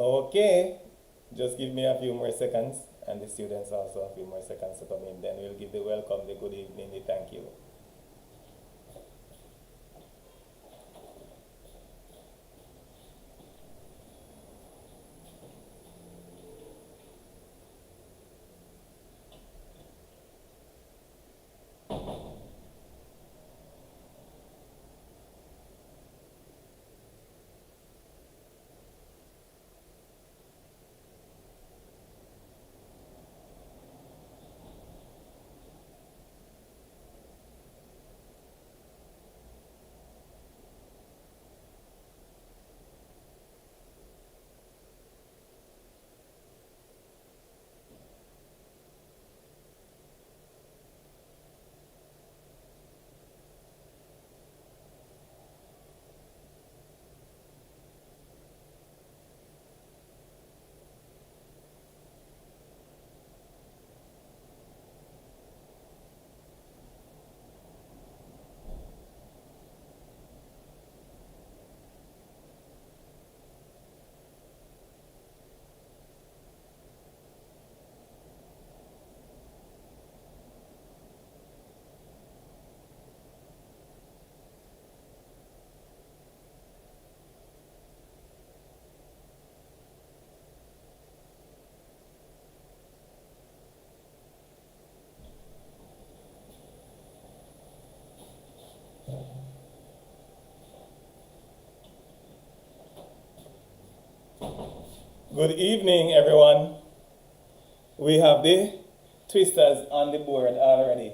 Okay, just give me a few more seconds, and the students also a few more seconds to come in. Then we'll give the welcome, the good evening, the thank you. Good evening, everyone. We have the twisters on the board already.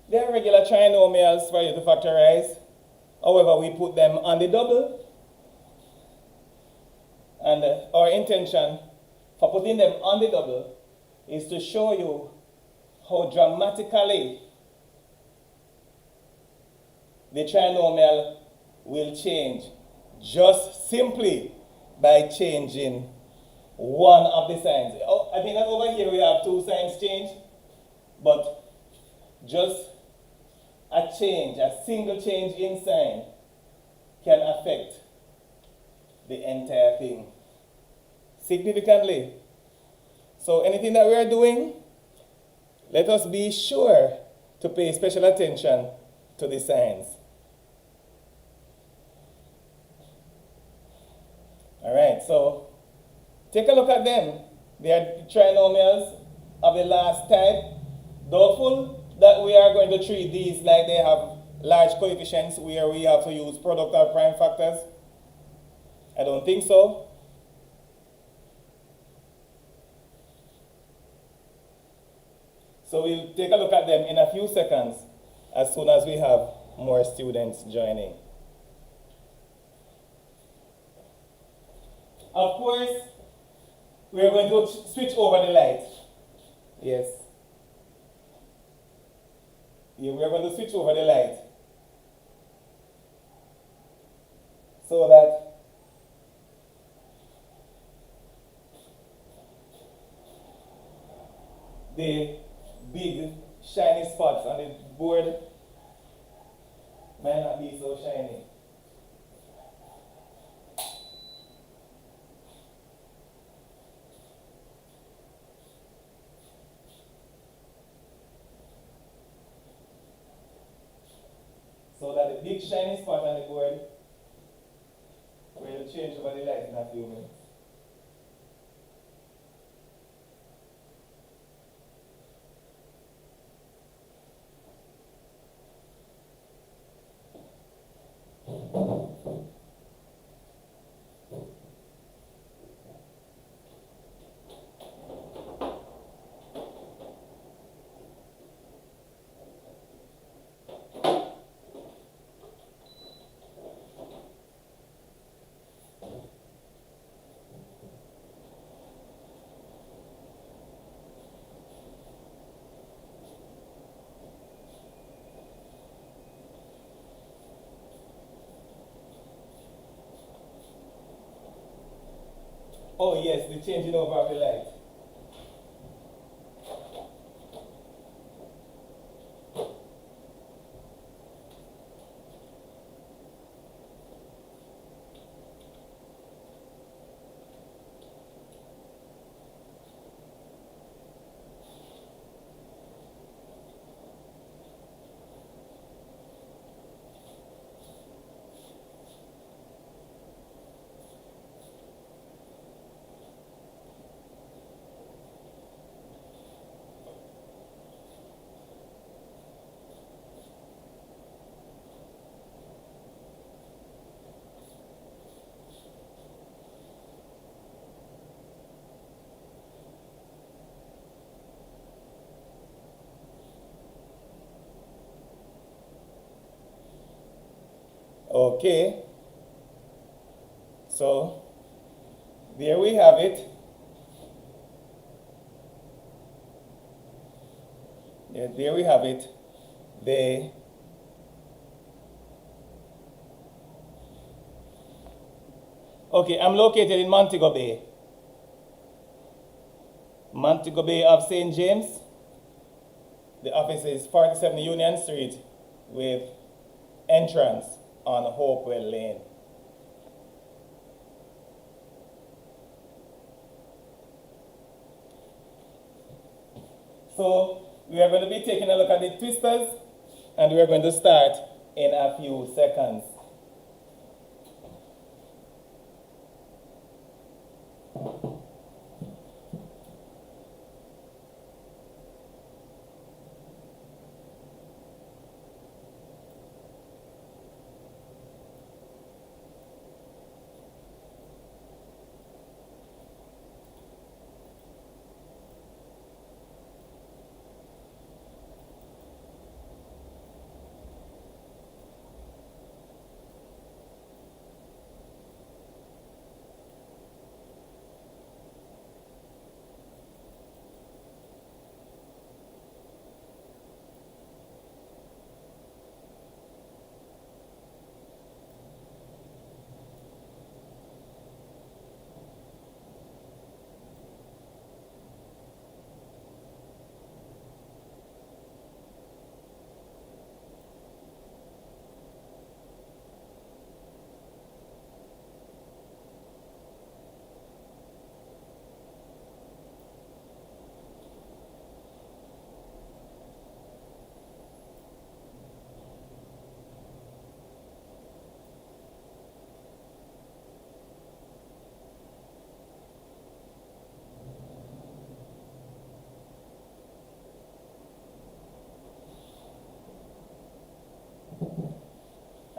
They are regular trinomials for you to factorize. However, we put them on the double. And our intention for putting them on the double is to show you how dramatically the trinomial will change just simply by changing one of the signs. Oh, I think that over here we have two signs change, but just a change, a single change in sign can affect the entire thing significantly. So anything that we are doing, let us be sure to pay special attention to the signs. All right, so take a look at them. They are trinomials of the last type. Doubtful that we are going to treat these like they have large coefficients where we have to use product or prime factors. I don't think so. So we'll take a look at them in a few seconds as soon as we have more students joining. Of course, we are going to switch over the light. Yes. Yeah, we are going to switch over the light so that the big shiny spots on the board might not be so shiny. So that the big shiny spot on the board will change over the light in a few minutes. Oh yes, the changing over of the light. Okay. So there we have it. Yeah, there we have it. Okay, I'm located in Montego Bay. Montego Bay of St. James. The office is 47 Union Street with entrance on Hopewell Lane. So we are going to be taking a look at the twisters, and we are going to start in a few seconds.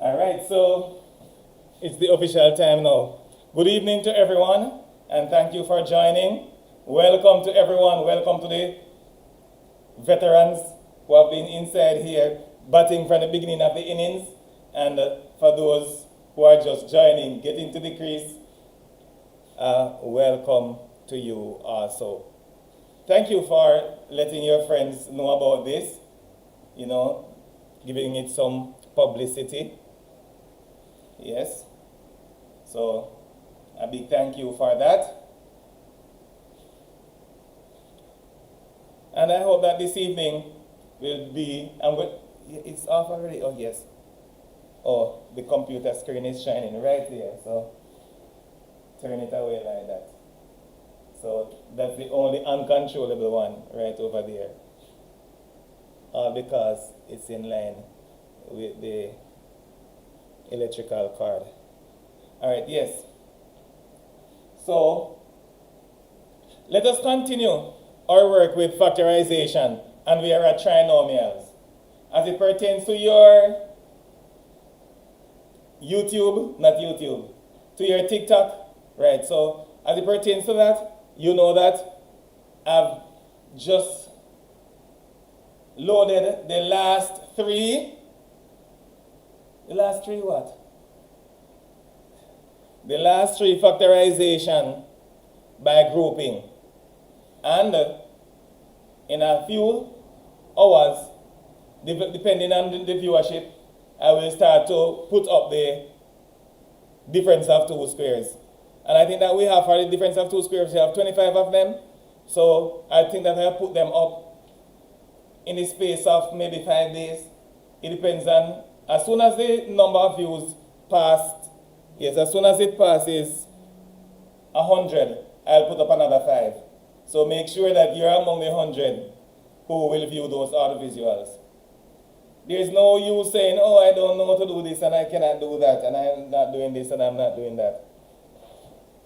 All right, so it's the official time now. Good evening to everyone, and thank you for joining. Welcome to everyone. Welcome to the veterans who have been inside here batting from the beginning of the innings, and for those who are just joining, getting to the crease, welcome to you also. Thank you for letting your friends know about this, giving it some publicity. Yes. So a big thank you for that. And I hope that this evening will be, it's off already? Oh, yes. Oh, the computer screen is shining right there. So turn it away like that. So that's the only uncontrollable one right over there. Because it's in line with the electrical cord. All right, yes. So let us continue our work with factorization, and we are at trinomials. As it pertains to your to your TikTok, right? So as it pertains to that, you know that I've just loaded the last three what? The last three factorization by grouping. And in a few hours, depending on the viewership, I will start to put up the difference of two squares. And I think that we have, for the difference of two squares, we have 25 of them. So I think that I'll put them up in the space of maybe 5 days. It depends on, as soon as the number of views passed, yes, as soon as it passes 100, I'll put up another 5. So make sure that you're among the 100 who will view those audiovisuals. There's no use saying, oh, I don't know how to do this and I cannot do that, and I'm not doing this and I'm not doing that.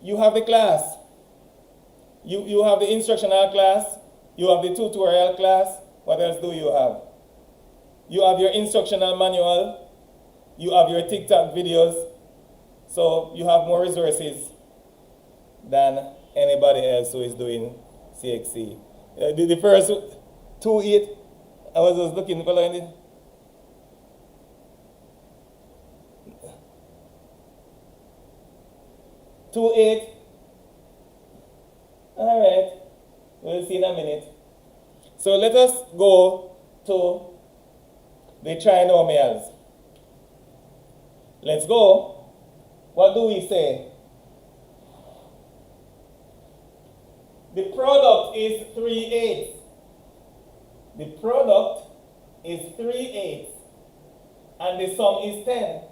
You have the class. You have the instructional class. You have the tutorial class. What else do you have? You have your instructional manual. You have your TikTok videos. So you have more resources than anybody else who is doing CXC. The first 2.8, I was just looking for it. 2, 8. All right. We'll see in a minute. So let us go to the trinomials. Let's go. What do we say? The product is 3/8. The product is 3/8. And the sum is 10.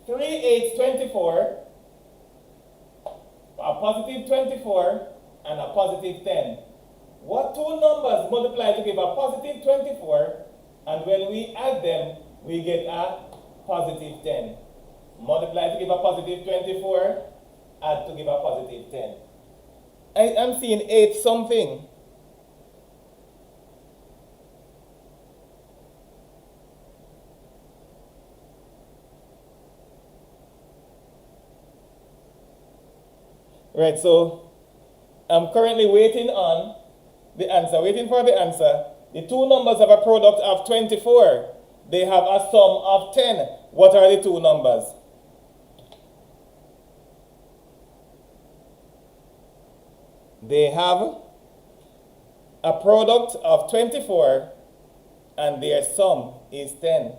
3/8, 24. A positive 24 and a positive 10. What two numbers multiply to give a positive 24, and when we add them, we get a positive 10. Multiply to give a positive 24, add to give a positive 10. I am seeing 8 something. Right, so I'm currently waiting on the answer, waiting for the answer. The two numbers have a product of 24. They have a sum of 10. What are the two numbers? They have a product of 24 and their sum is 10.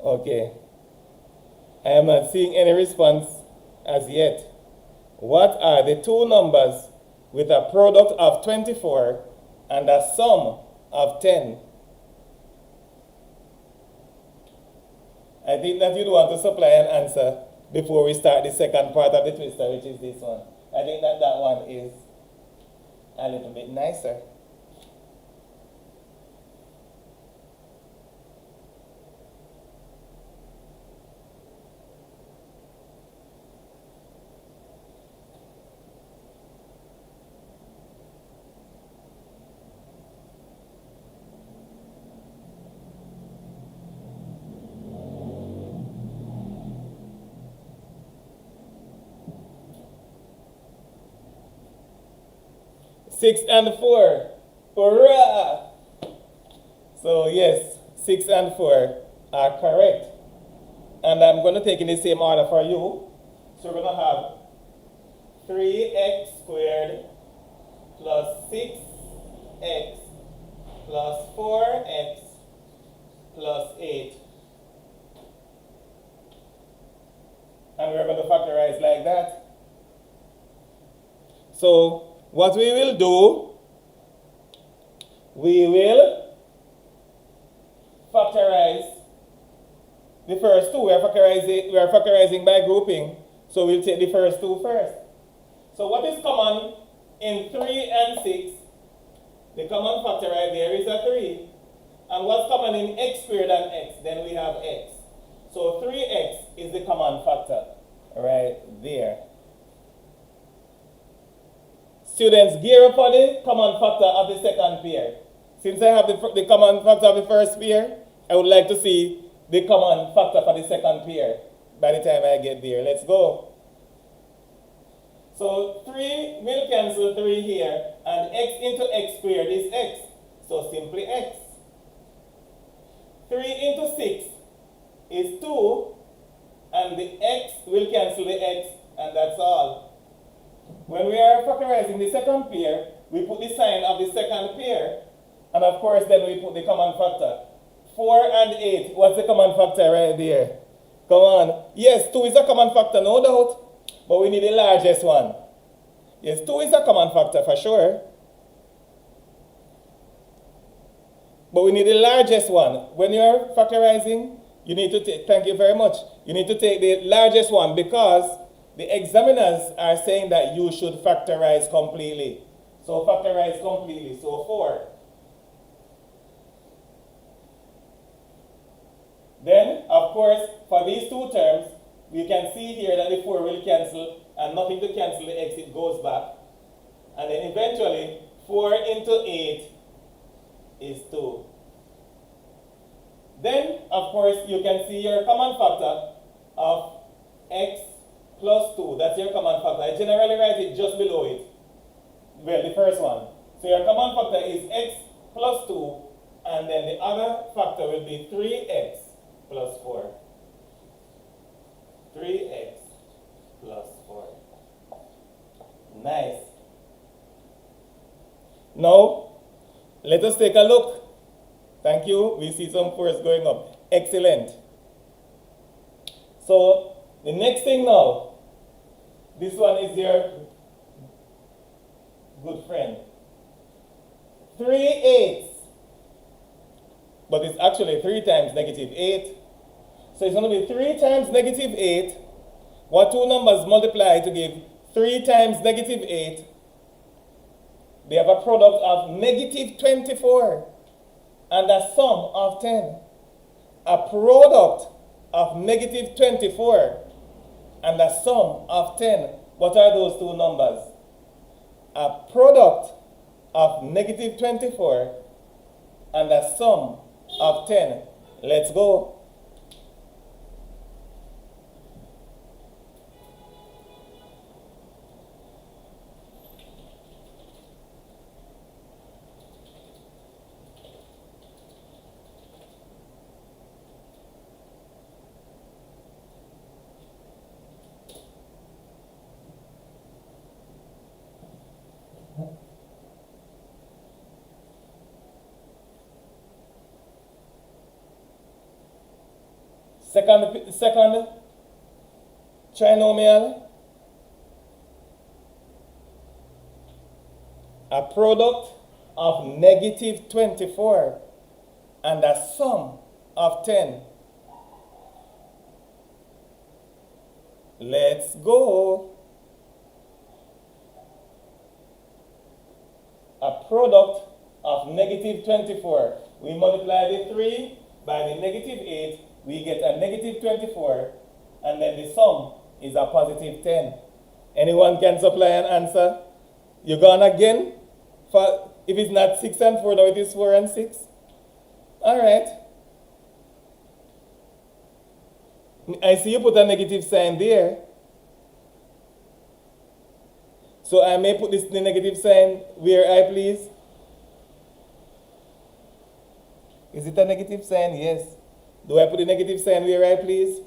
Okay. I am not seeing any response as yet. What are the two numbers with a product of 24 and a sum of 10? I think that you'd want to supply an answer before we start the second part of the twister, which is this one. I think that that one is a little bit nicer. Six and 4. Hurrah! So yes, 6 and 4 are correct. And I'm going to take in the same order for you. So we're going to have 3x squared plus 6x plus 4x plus 8. And we're going to factorize like that. So what we will do, we will factorize the first two. We are factorizing by grouping. So we'll take the first two first. So what is common in 3 and 6? The common factor right there is a 3. And what's common in x squared and x? Then we have x. So 3x is the common factor right there. Students, gear up on the common factor of the second pair. Since I have the common factor of the first pair, I would like to see the common factor for the second pair by the time I get there. Let's go. So 3 will cancel 3 here, and x into x squared is x. So simply x. 3 into 6 is 2, and the x will cancel the x, and that's all. When we are factorizing the second pair, we put the sign of the second pair, and of course then we put the common factor. 4 and 8, what's the common factor right there? Come on. Yes, 2 is a common factor, no doubt, but we need the largest one. Yes, 2 is a common factor for sure, but we need the largest one. When you're factorizing, you need to take, thank you very much, you need to take the largest one because the examiners are saying that you should factorize completely. So factorize completely. So 4. course, for these two terms, we can see here that the 4 will cancel, and nothing to cancel the x, it goes back. And then eventually, 4 into 8 is 2. Then, of course, you can see your common factor of x plus 2. That's your common factor. I generally write it just below it. Well, the first one. So your common factor is x plus 2, and then the other factor will be 3x plus 4. 3x plus 4. Nice. Now, let us take a look. Thank you. We see some 4s going up. Excellent. So, the next thing now, this one is your good friend. 3/8. But it's actually 3 times negative 8. So it's going to be 3 times negative 8. What two numbers multiply to give 3 times negative 8? They have a product of negative 24 and a sum of 10. A product of negative 24 and a sum of 10. What are those two numbers? A product of negative 24 and a sum of 10. Let's go. Second trinomial, a product of negative 24 and a sum of 10. Let's go. A product of negative 24. We multiply the 3 by the negative 8. We get a negative 24, and then the sum is a positive 10. Anyone can supply an answer? You gone again? For, if it's not 6 and 4, now it is 4 and 6. All right. I see you put a negative sign there. So I may put the negative sign where I please. Is it a negative sign? Yes. Do I put the negative sign where I please?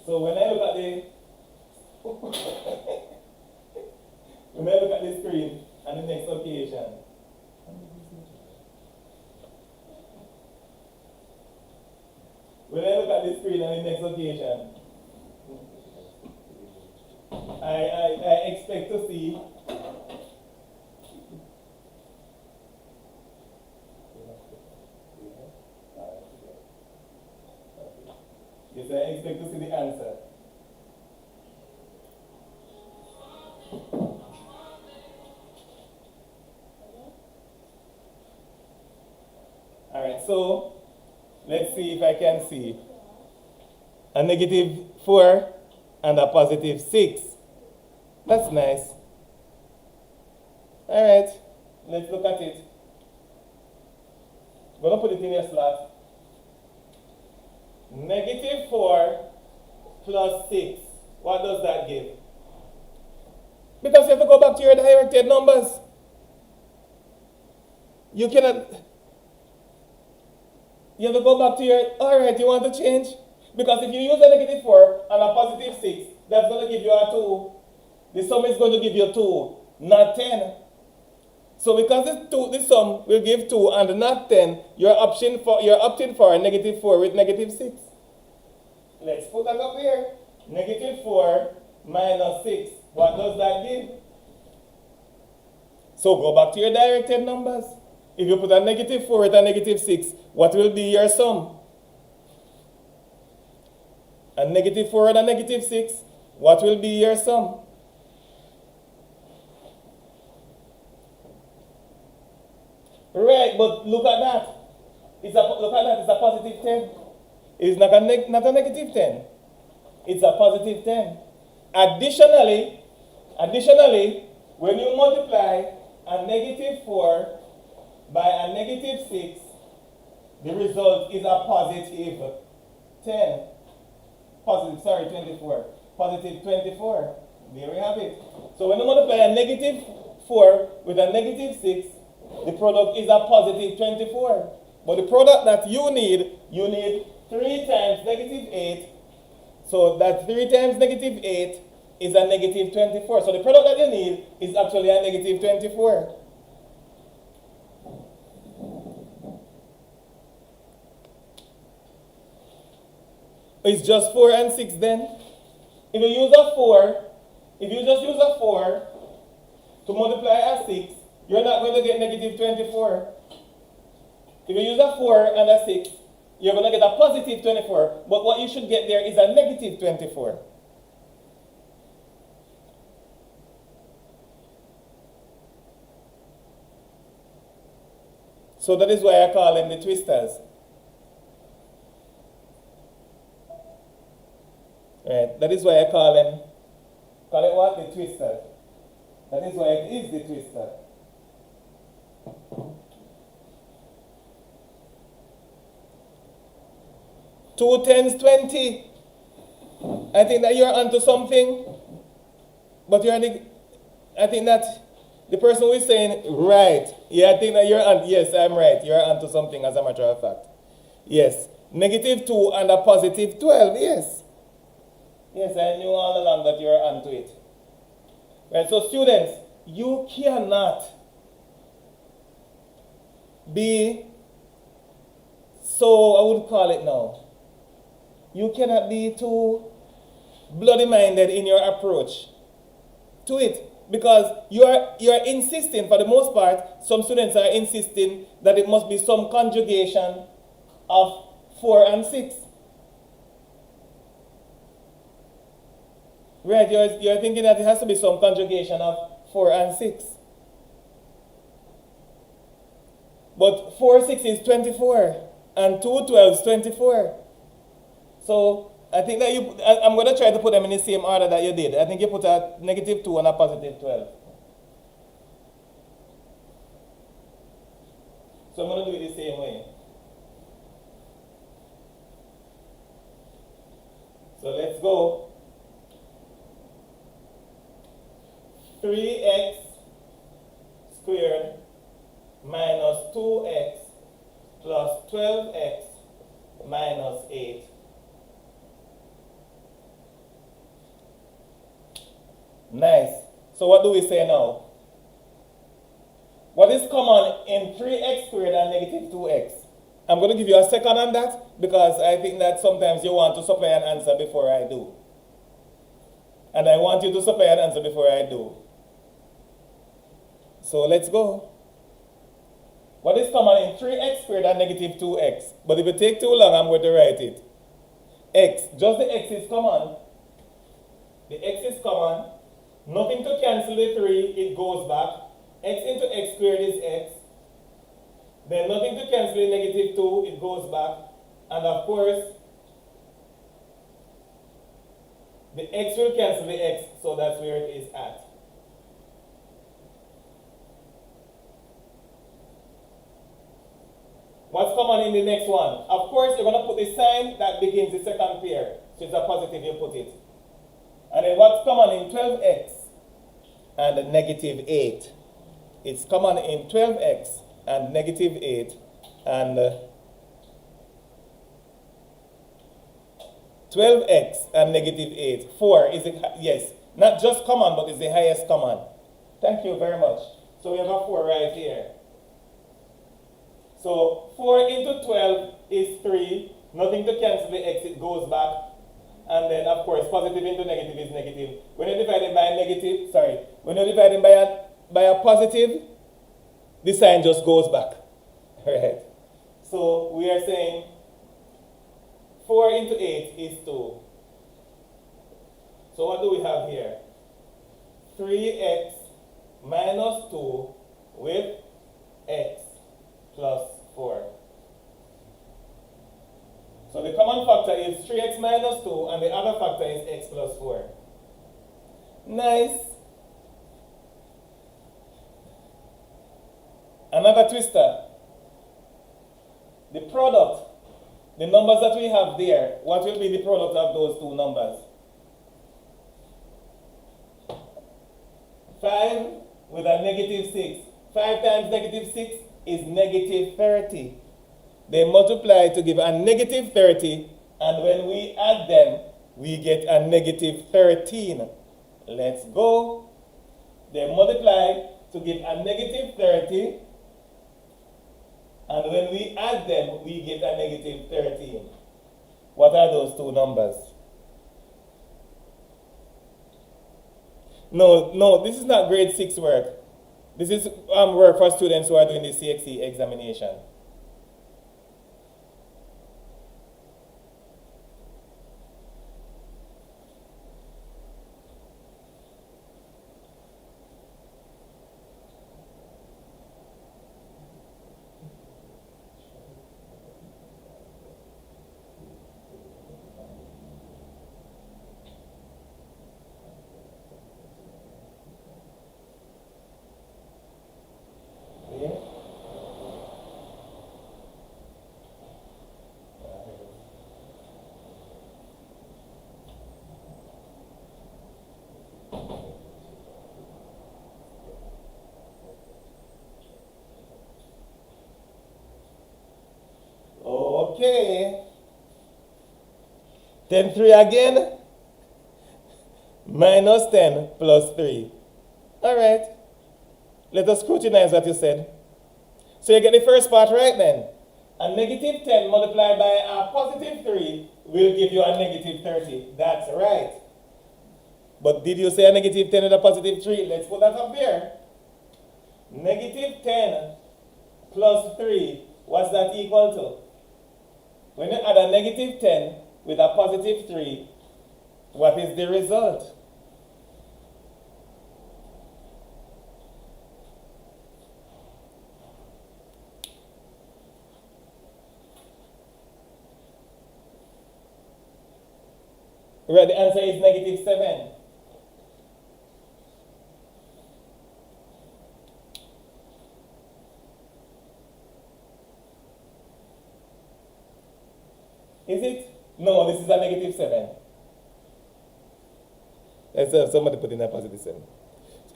So when I look at the when I look at the screen on the next occasion, when I look at the screen on the next occasion, I expect to see yes, I expect to see the answer. Alright, so let's see if I can see a negative 4 and a positive 6. That's nice. Alright, let's look at it. I'm going to put it in your slot. Negative 4 plus 6. What does that give? Because you have to go back to your directed numbers. You cannot. You have to go back to your. Alright, you want to change? Because if you use a negative 4 and a positive 6, that's going to give you a 2. The sum is going to give you 2, not 10. So because it's 2, the sum will give 2 and not 10, you're opting for a negative 4 with negative 6. Let's put that up here. Negative 4 minus 6. What does that give? So go back to your directed numbers. If you put a negative 4 with a negative 6, what will be your sum? A negative 4 and a negative 6, what will be your sum? Right, but look at that. Look at that, it's a positive 10. It's not a negative 10. It's a positive 10. Additionally, when you multiply a negative 4 by a negative 6, the result is a positive 10. 24. Positive 24. There we have it. So when you multiply a negative 4 with a negative 6, the product is a positive 24. But the product that you need 3 times negative 8. So that 3 times negative 8 is a negative 24. So the product that you need is actually a negative 24. It's just 4 and 6 then. If you use a 4, if you just use a 4 to multiply a 6, you're not going to get negative 24. If you use a 4 and a 6, you're going to get a positive 24. But what you should get there is a negative 24. So that is why I call them the twisters. Right, that is why I call it what? The twister. That is why it is the twister. Two tens 20. I think that you're onto something, but I think that the person who is saying, right, yeah, I think that you're on, yes, I'm right, you're onto something as a matter of fact. Yes, negative 2 and a positive 12, yes. Yes, I knew all along that you're onto it. Right, so students, you cannot be so, I would call it now, you cannot be too bloody-minded in your approach to it, because you're insisting, for the most part, some students are insisting that it must be some conjugation of 4 and 6. Right, you're thinking that it has to be some conjugation of 4 and 6. But 4 6 is 24, and 2 12 is 24. So I think that I'm going to try to put them in the same order that you did. I think you put a negative 2 and a positive 12. So I'm going to do it the same way. So let's go. 3x squared minus 2x plus 12x minus 8. Nice. So what do we say now? What is common in 3x squared and negative 2x? I'm going to give you a second on that because I think that sometimes you want to supply an answer before I do. And I want you to supply an answer before I do. So let's go. What is common in 3x squared and negative 2x? But if it takes too long, I'm going to write it. X, just the x is common. The x is common. Nothing to cancel the 3, it goes back. X into x squared is x. Then nothing to cancel the negative 2, it goes back. And of course, the x will cancel the x, so that's where it is at. What's common in the next one? Of course, you're going to put the sign that begins the second pair. So it's a positive, you put it. And then what's common in 12x and negative 8? It's common in 12x and negative 8 and 12x and negative 8. 4 is, yes, not just common, but it's the highest common. Thank you very much. So we have a 4 right here. So 4 into 12 is 3. Nothing to cancel the x, it goes back. And then, of course, positive into negative is negative. When you're dividing by a negative, when you're dividing by a positive, the sign just goes back. Right. So we are saying 4 into 8 is 2. So what do we have here? 3x minus 2 with x plus 4. So the common factor is 3x minus 2 and the other factor is x plus 4. Nice. Another twister. The product, the numbers that we have there, what will be the product of those two numbers? 5 with a negative 6. 5 times negative 6 is negative 30. They multiply to give a negative 30, and when we add them, we get a negative 13. Let's go. They multiply to give a negative 30, and when we add them, we get a negative 13. What are those two numbers? No, this is not grade 6 work. This is work for students who are doing the CXE examination. Okay. Then 3 again. Minus 10 plus 3. All right. Let us scrutinize what you said. So you get the first part right then. A negative 10 multiplied by a positive 3 will give you a negative 30. That's right. But did you say a negative 10 and a positive 3? Let's put that up there. Negative 10 plus 3, what's that equal to? When you add a negative 10 with a positive 3, what is the result? Right, the answer is negative 7. Is it? No, this is a negative 7. Let's have somebody put in a positive 7.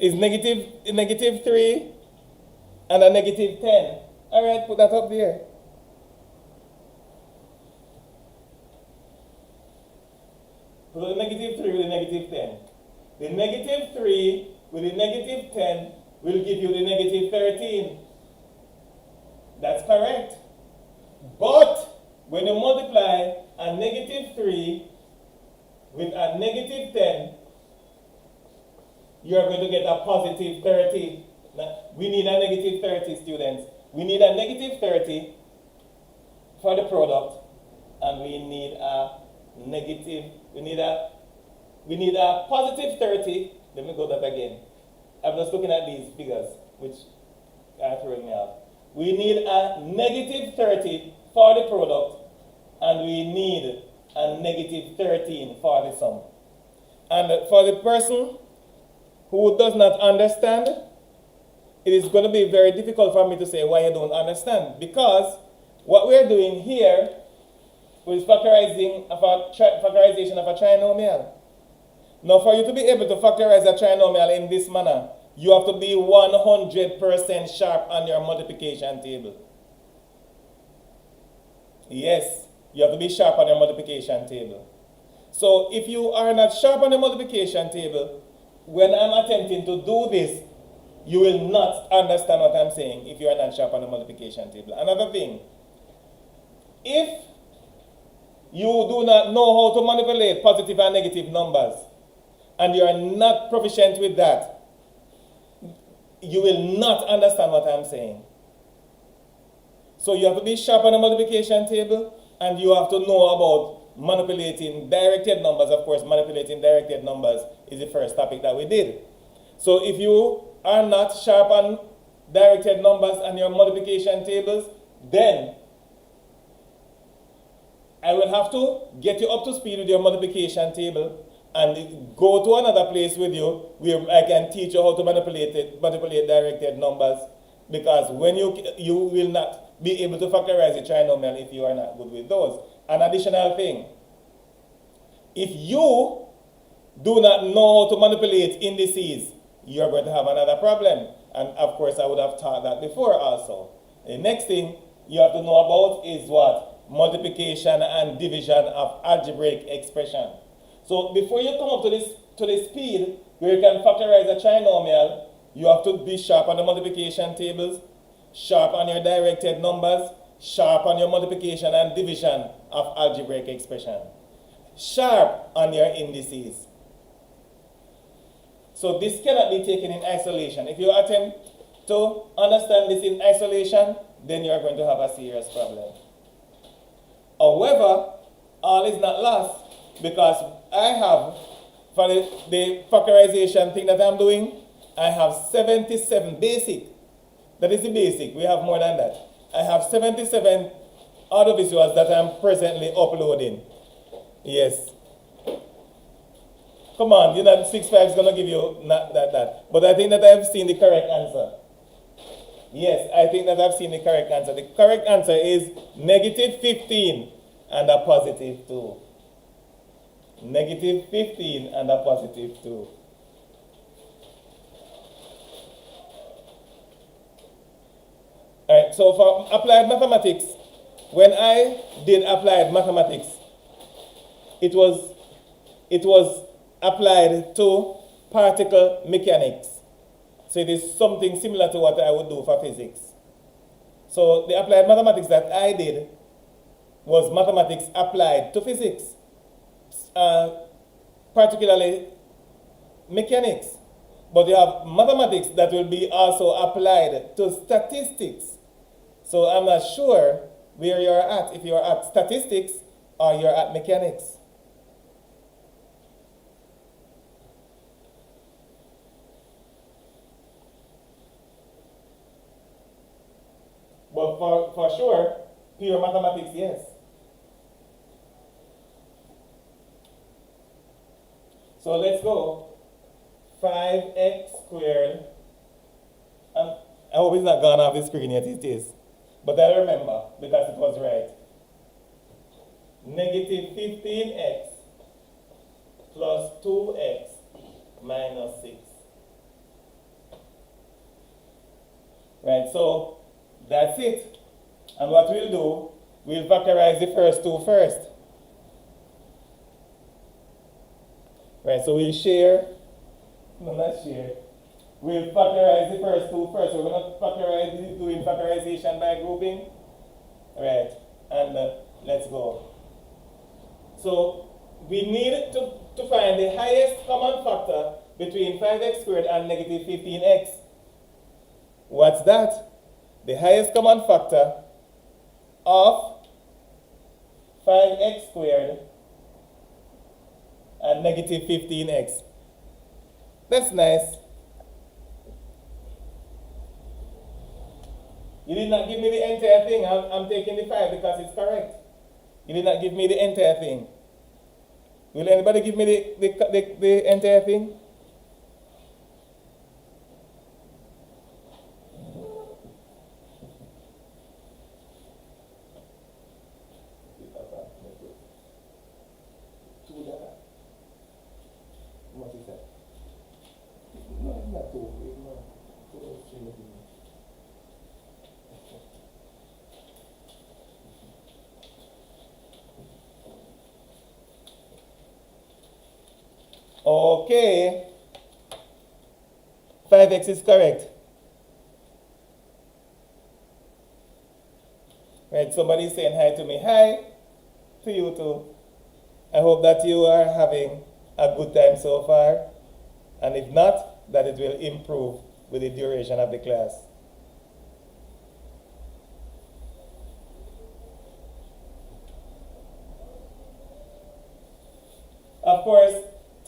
It's negative 3 and a negative 10. All right, put that up there. Put the negative 3 with the negative 10. The negative 3 with the negative 10 will give you the negative 13. That's correct. But when you multiply a negative 3 with a negative 10, you are going to get a positive 30. Now, we need a negative 30, students. We need a negative 30 for the product, and we need a positive 30. Let me go that again. I'm just looking at these figures, which are throwing me off. We need a negative 30 for the product, and we need a negative 13 for the sum. And for the person who does not understand, it is going to be very difficult for me to say why you don't understand, because what we're doing here is factorization of a trinomial. Now, for you to be able to factorize a trinomial in this manner, you have to be 100% sharp on your multiplication table. Yes, you have to be sharp on your multiplication table. So if you are not sharp on the multiplication table, when I'm attempting to do this, you will not understand what I'm saying if you are not sharp on the multiplication table. Another thing, if you do not know how to manipulate positive and negative numbers, and you are not proficient with that, you will not understand what I'm saying. So you have to be sharp on the multiplication table, and you have to know about manipulating directed numbers. Of course, manipulating directed numbers is the first topic that we did. So if you are not sharp on directed numbers and your multiplication tables, then I will have to get you up to speed with your multiplication table and go to another place with you where I can teach you how to manipulate directed numbers, because when you will not be able to factorize a trinomial if you are not good with those. An additional thing, if you do not know how to manipulate indices, you're going to have another problem. And of course, I would have taught that before also. The next thing you have to know about is what? Multiplication and division of algebraic expression. So before you come up to this speed where you can factorize a trinomial, you have to be sharp on the multiplication tables, sharp on your directed numbers, sharp on your multiplication and division of algebraic expression, sharp on your indices. So this cannot be taken in isolation. If you attempt to understand this in isolation, then you are going to have a serious problem. However, all is not lost, because I have, for the factorization thing that I'm doing, I have 77 basic. That is the basic. We have more than that. I have 77 audiovisuals that I'm presently uploading. Yes. Come on, you know 6.5 is going to give you not that. But I think that I've seen the correct answer. Yes, I think that I've seen the correct answer. The correct answer is negative 15 and a positive 2. Negative 15 and a positive 2. Alright, so for applied mathematics, when I did applied mathematics, it was applied to particle mechanics. So it is something similar to what I would do for physics. So the applied mathematics that I did was mathematics applied to physics, particularly mechanics. But you have mathematics that will be also applied to statistics. So I'm not sure where you're at, if you're at statistics or you're at mechanics. But for sure, pure mathematics, yes. So let's go. 5x squared. I hope it's not gone off the screen yet, it is. But I remember, because it was right. Negative 15x plus 2x minus 6. Right, so that's it. And what we'll do, we'll factorize the first two first. Right, so we'll share. No, not share. We'll factorize the first two first. We're going to factorize, doing factorization by grouping. Right, and let's go. So we need to find the highest common factor between 5x squared and negative 15x. What's that? The highest common factor of 5x squared and negative 15x. That's nice. You did not give me the entire thing. I'm taking the 5 because it's correct. You did not give me the entire thing. Will anybody give me the entire thing? What is that? No, it's not 2. No. 2 is 3. Okay. 5x is correct. Right, somebody's saying hi to me. Hi to you too. I hope that you are having a good time so far. And if not, that it will improve with the duration of the class.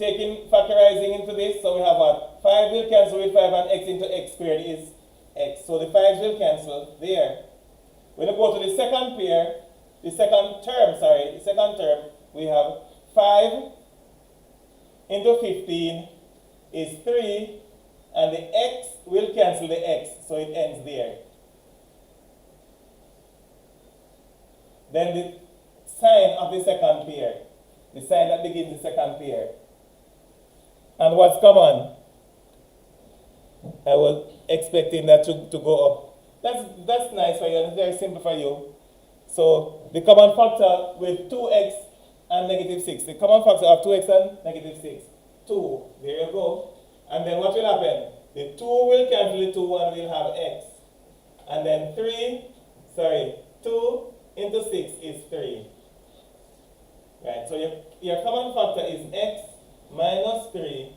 factorizing into this, so we have what? 5 will cancel with 5 and x into x squared is x. So the 5s will cancel there. When you go to the second pair, the second term, we have 5 into 15 is 3, and the x will cancel the x, so it ends there. Then the sign of the second pair, the sign that begins the second pair. And what's common? I was expecting that to go up. That's nice for you, and very simple for you. So the common factor with 2x and negative 6. The common factor of 2x and negative 6. 2. There you go. And then what will happen? The 2 will cancel the 2 and we'll have x. And then 2 into 6 is 3. Right, so your common factor is x minus 3.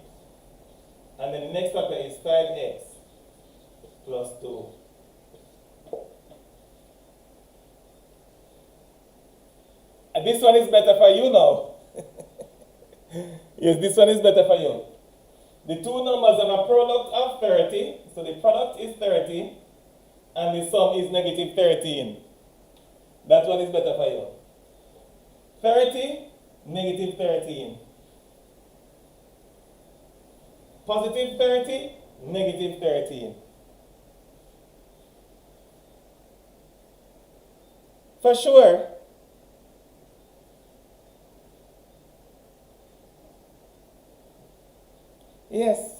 And then the next factor is 5x plus 2. And this one is better for you now. Yes, this one is better for you. The two numbers have a product of 30. So the product is 30. And the sum is negative 13. That one is better for you. 30, negative 13. Positive 30, negative 13. For sure. Yes.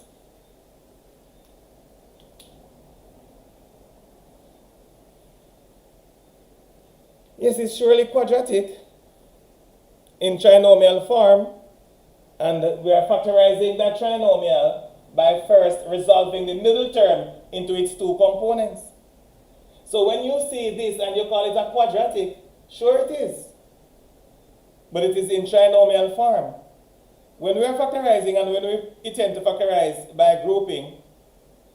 Yes, it's surely quadratic in trinomial form, and we are factorizing that trinomial by first resolving the middle term into its two components. So when you see this and you call it a quadratic, sure it is. But it is in trinomial form. When we are factorizing and when we intend to factorize by grouping,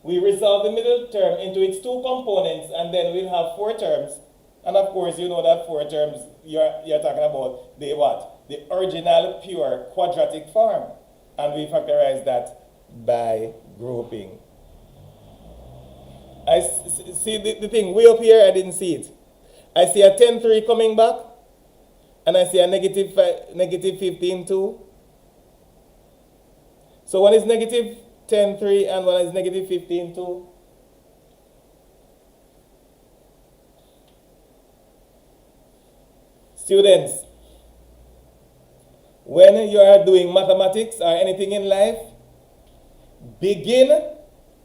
we resolve the middle term into its two components, and then we'll have 4 terms. And of course, you know that 4 terms you're talking about the what? The original pure quadratic form. And we factorize that by grouping. I see the thing way up here, I didn't see it. I see a 10-3 coming back, and I see a negative 15-2. So one is negative 10-3 and one is negative 15-2. Students, when you are doing mathematics or anything in life, begin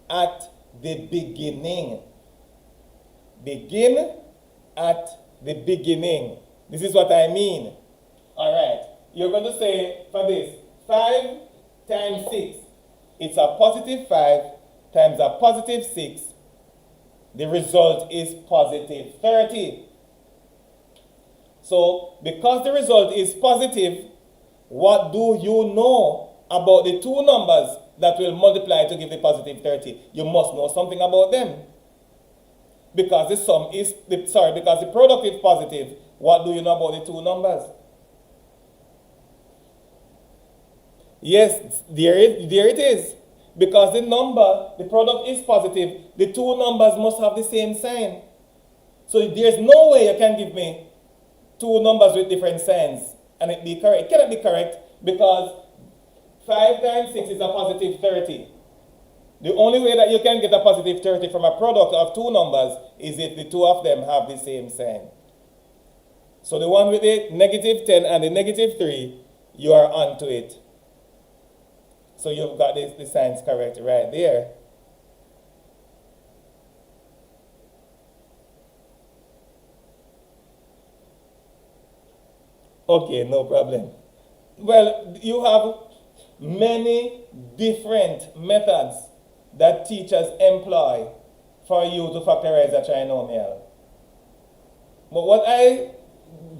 at the beginning. Begin at the beginning. This is what I mean. All right. You're going to say for this, 5 times 6. It's a positive 5 times a positive 6. The result is positive 30. So, because the result is positive, what do you know about the two numbers that will multiply to give the positive 30? You must know something about them. Because because the product is positive, what do you know about the two numbers? Yes, there it is. Because the product is positive, the two numbers must have the same sign. So there's no way you can give me two numbers with different signs and it be correct. It cannot be correct because 5 times 6 is a positive 30. The only way that you can get a positive 30 from a product of two numbers is if the two of them have the same sign. So the one with the negative 10 and the negative 3, you are onto it. So you've got the signs correct right there. Okay, no problem. Well, you have many different methods that teachers employ for you to factorize a trinomial. But what I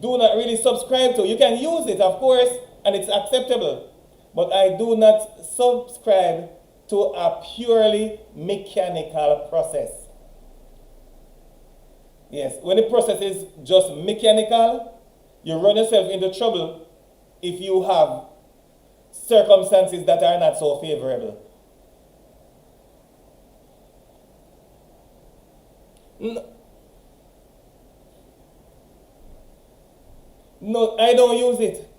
do not really subscribe to, you can use it, of course, and it's acceptable. But I do not subscribe to a purely mechanical process. Yes, when the process is just mechanical, you run yourself into trouble if you have circumstances that are not so favorable. No, I don't use it.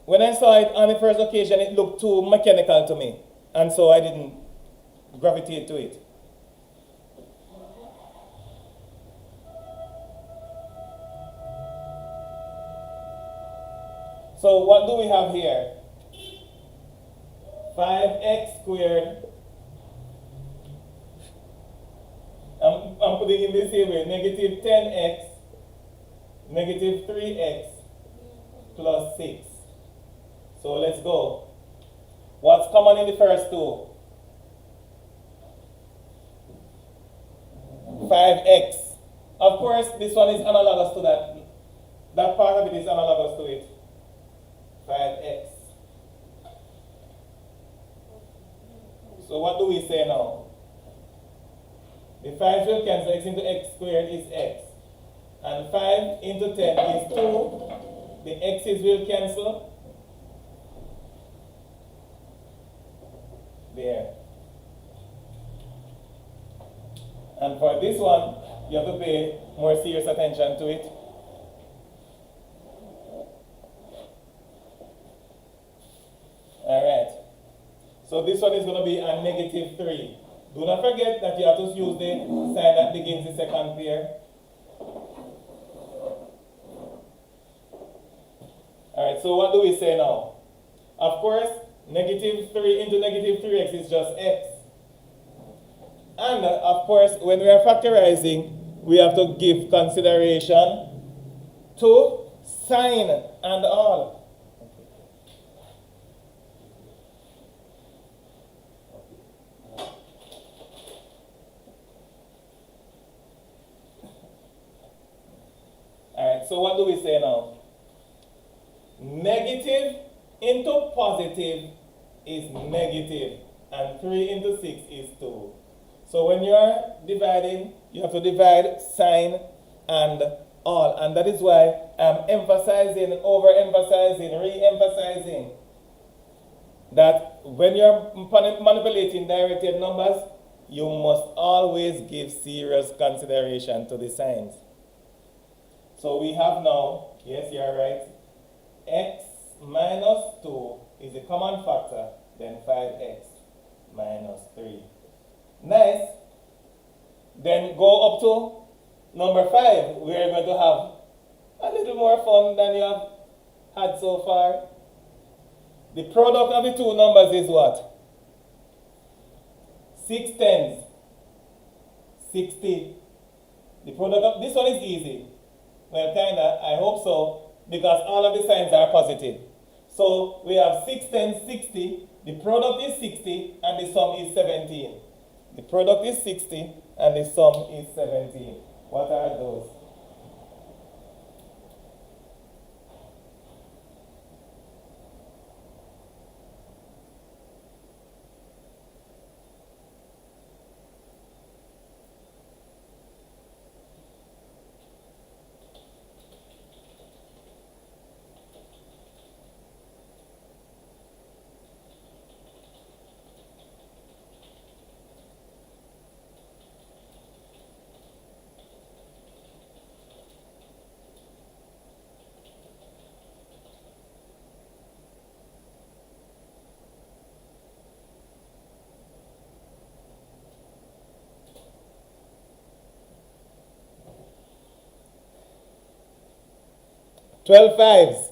When I saw it on the first occasion, it looked too mechanical to me, and so I didn't gravitate to it. So what do we have here? 5x squared. I'm putting it in the same way. Negative 10x, negative 3x plus 6. So let's go. What's common in the first two? 5x. Of course, this one is analogous to that. That part of it is analogous to it. 5x. So what do we say now? The 5 will cancel. X into x squared is x. And 5 into 10 is 2. The x's will cancel. There. And for this one, you have to pay more serious attention to it. Alright. So this one is going to be a negative 3. Do not forget that you have to use the sign that begins the second pair. Alright, so what do we say now? Of course, negative 3 into negative 3x is just x. And of course, when we are factorizing, we have to give consideration to sign and all. Alright, so what do we say now? Negative into positive is negative, and 3 into 6 is 2. So when you are dividing, you have to divide sign and all. And that is why I'm emphasizing, overemphasizing, re-emphasizing that when you're manipulating directed numbers, you must always give serious consideration to the signs. So we have now, yes, you're right, x minus 2 is a common factor, then 5x minus 3. Nice. Then go up to number 5. We are going to have a little more fun than you have had so far. The product of the two numbers is what? 6 tens. 60. The product of this one is easy. Well, kinda, I hope so, because all of the signs are positive. So we have 6 tens, 60. The product is 60, and the sum is 17. The product is 60 and the sum is 17. What are those? Twelve fives,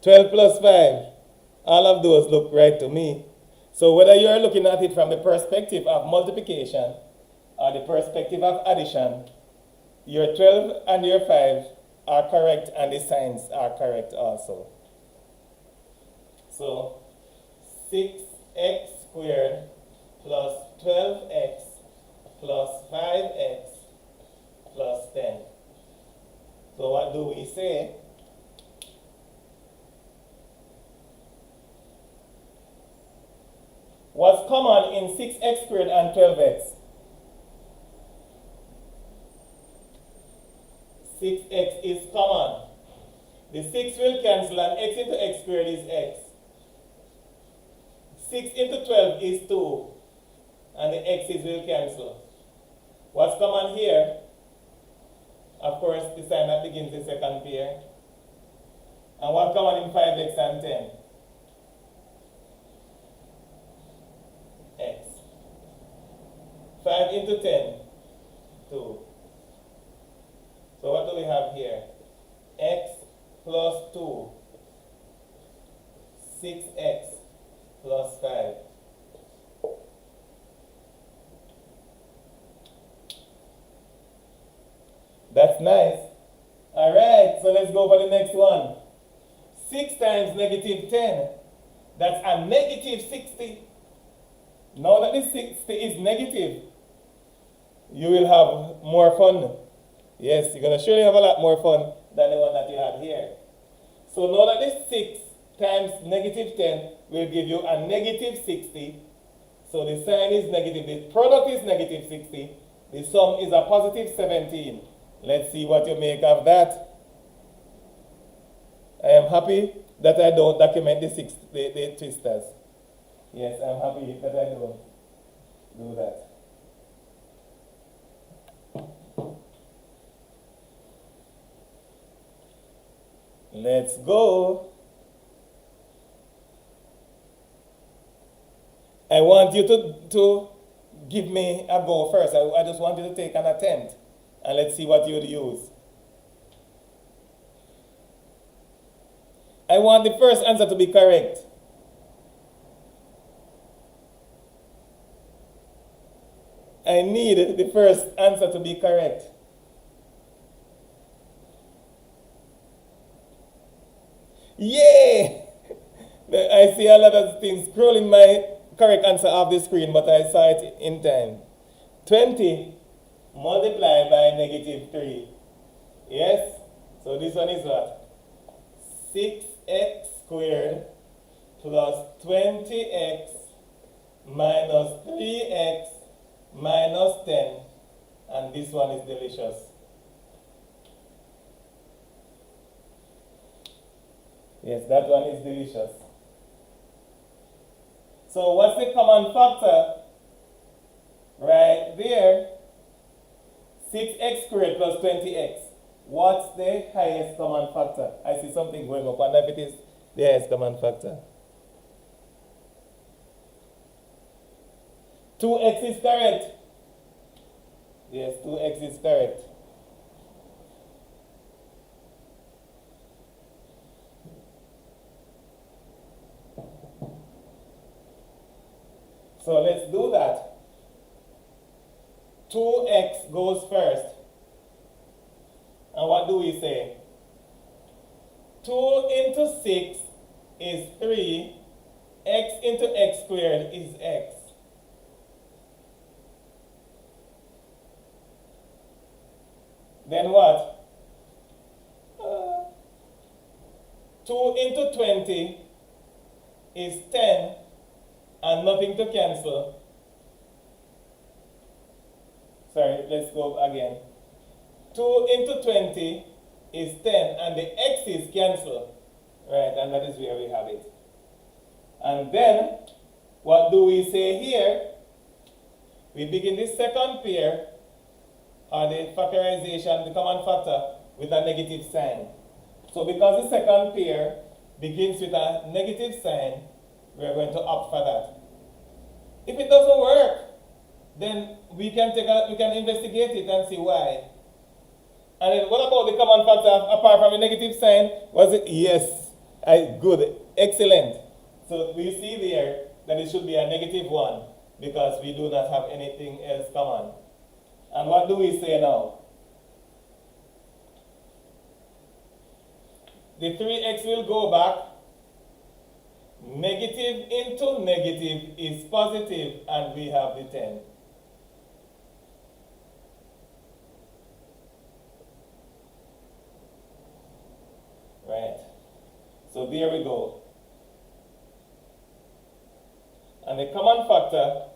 12 plus 5, all of those look right to me. So whether you're looking at it from the perspective of multiplication or the perspective of addition, your 12 and your 5 are correct and the signs are correct also. So 6x squared plus 12x plus 5x plus 10. So what do we say? What's common in 6x squared and 12x? 6x is common. The 6 will cancel and x into x squared is x. 6 into 12 is 2 and the x's will cancel. What's common here? Of course, the sign that begins the second pair. And what common in 5x and 10? X. 5 into 10, 2. So what do we have here? X plus 2, 6x plus 5. That's nice. All right, so let's go for the next one. 6 times negative 10, that's a negative 60. Now that this 60 is negative, you will have more fun. Yes, you're going to surely have a lot more fun than the one that you had here. So now that this 6 times negative 10 will give you a negative 60. So the sign is negative, the product is negative 60, the sum is a positive 17. Let's see what you make of that. I am happy that I don't document the twisters. Yes, I'm happy that I don't do that. Let's go. I want you to give me a go first. I just want you to take an attempt and let's see what you would use. I want the first answer to be correct. I need the first answer to be correct. Yay! I see a lot of things scrolling my correct answer off the screen, but I saw it in time. 20 multiplied by negative 3. Yes? So this one is what? 6x squared plus 20x minus 3x minus 10. And this one is delicious. Yes, that one is delicious. So what's the common factor? Right there, 6x squared plus 20x. What's the highest common factor? I see something going up. I wonder if it is the highest common factor. 2x is correct. Yes, 2x is correct. So let's do that. 2x goes first. And what do we say? 2 into 6 is 3. X into x squared is x. Then what? 2 into 20 is 10. And nothing to cancel. Sorry, let's go again. 2 into 20 is 10, and the x's cancel. Right, and that is where we have it. And then, what do we say here? We begin the second pair, or the factorization, the common factor, with a negative sign. So because the second pair begins with a negative sign, we're going to opt for that. If it doesn't work, then we can investigate it and see why. And then what about the common factor apart from the negative sign? Was it? Yes. Good. Excellent. So we see there that it should be a negative 1 because we do not have anything else common. And what do we say now? The 3x will go back. Negative into negative is positive, and we have the 10. Right. So there we go. And the common factor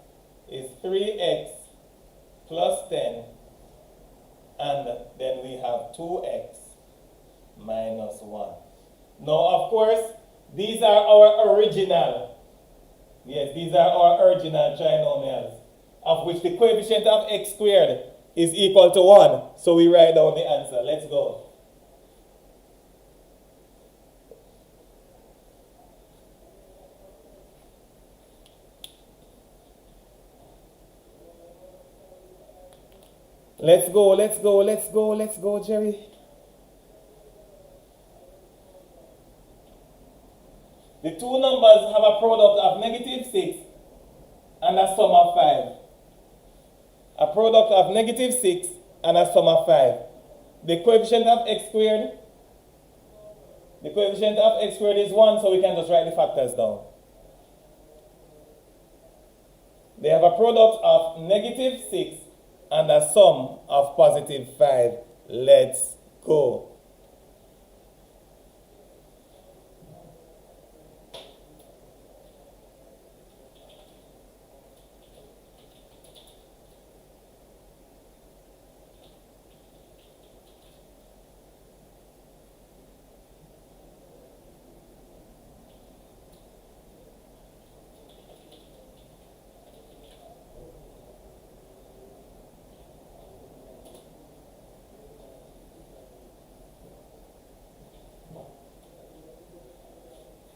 is 3x plus 10, and then we have 2x minus 1. Now, of course, these are our original. Yes, these are our original trinomials, of which the coefficient of x squared is equal to 1. So we write down the answer. Let's go. Let's go, let's go, let's go, let's go, Jerry. The two numbers have a product of negative 6 and a sum of 5. A product of negative 6 and a sum of 5. The coefficient of x squared, is 1, so we can just write the factors down. They have a product of negative 6 and a sum of positive 5. Let's go.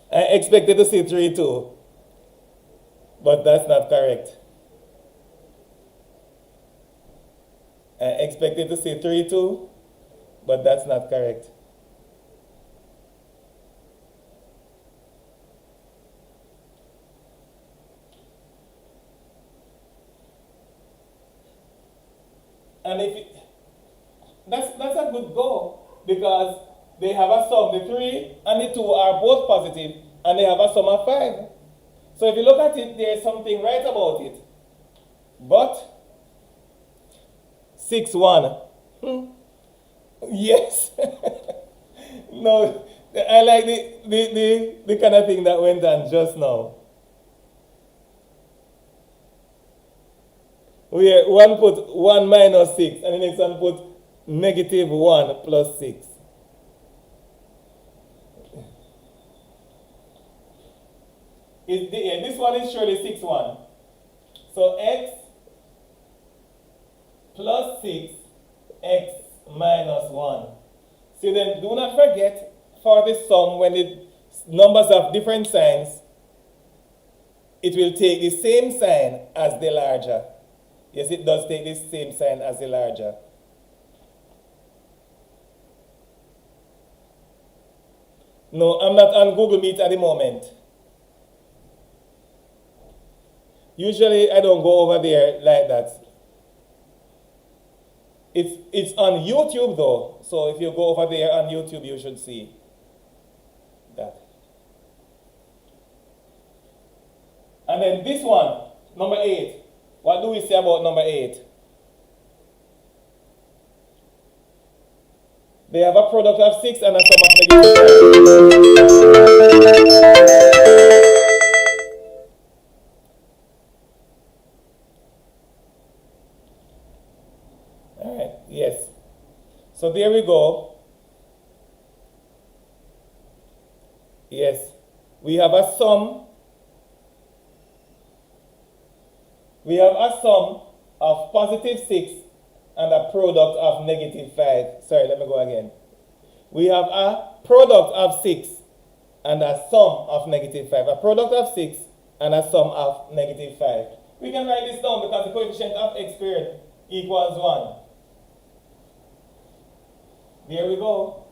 I expected to see 3 too, but that's not correct. I expected to see 3 too, but that's not correct. And that's a good goal, because they have a sum. The 3 and the 2 are both positive, and they have a sum of 5. So if you look at it, there's something right about it. But 6, 1. Yes. No, I like the kind of thing that went on just now. One put 1 minus 6, and the next one put negative 1 plus 6. This one is surely 6, 1. So x plus 6, x minus 1. So then do not forget, for the sum, when the numbers have different signs, it will take the same sign as the larger. Yes, it does take the same sign as the larger. No, I'm not on Google Meet at the moment. Usually I don't go over there like that. It's on YouTube though, so if you go over there on YouTube, you should see that. And then this one, number 8. What do we say about number 8? They have a product of 6 and a sum of negative 5. Alright, yes. So there we go. Yes. We have a sum. We have a sum of positive 6 and a product of negative 5. Sorry, let me go again. We have a product of 6 and a sum of negative 5. A product of 6 and a sum of negative 5. We can write this down because the coefficient of x squared equals 1. There we go.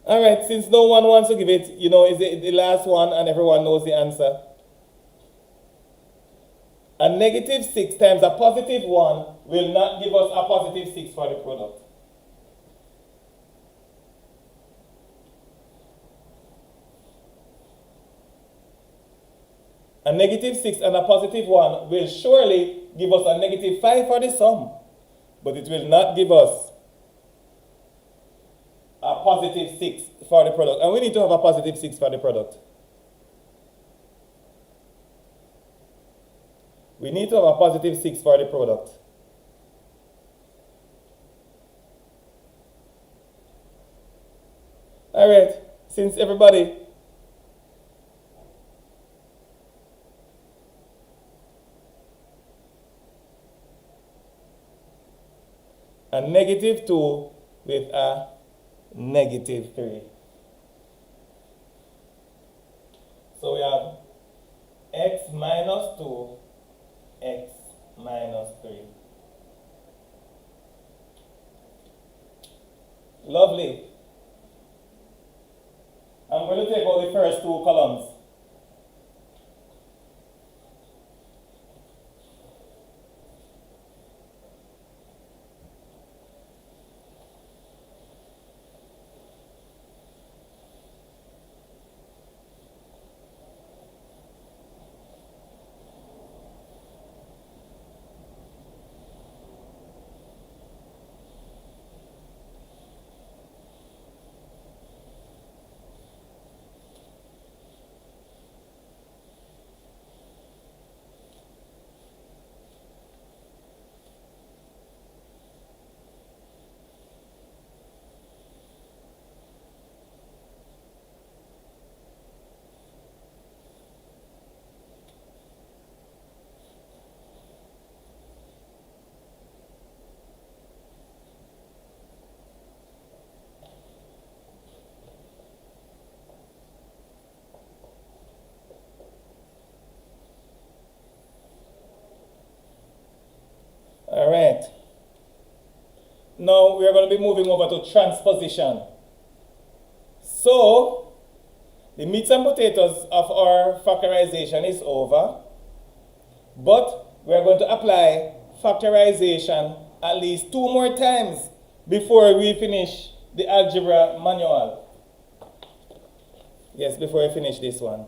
All right, since no one wants to give it, is the last one and everyone knows the answer. A negative 6 times a positive 1 will not give us a positive 6 for the product. A negative 6 and a positive 1 will surely give us a negative 5 for the sum, but it will not give us a positive 6 for the product. And we need to have a positive 6 for the product. We need to have a positive 6 for the product. All right, since everybody a negative 2 with a negative 3. So we have x minus 2, x minus 3. Lovely. I'm going to take out the first 2 columns. All right. Now we are going to be moving over to transposition. So, the meat and potatoes of our factorization is over, but we are going to apply factorization at least 2 more times before we finish the algebra manual. Yes, before we finish this one.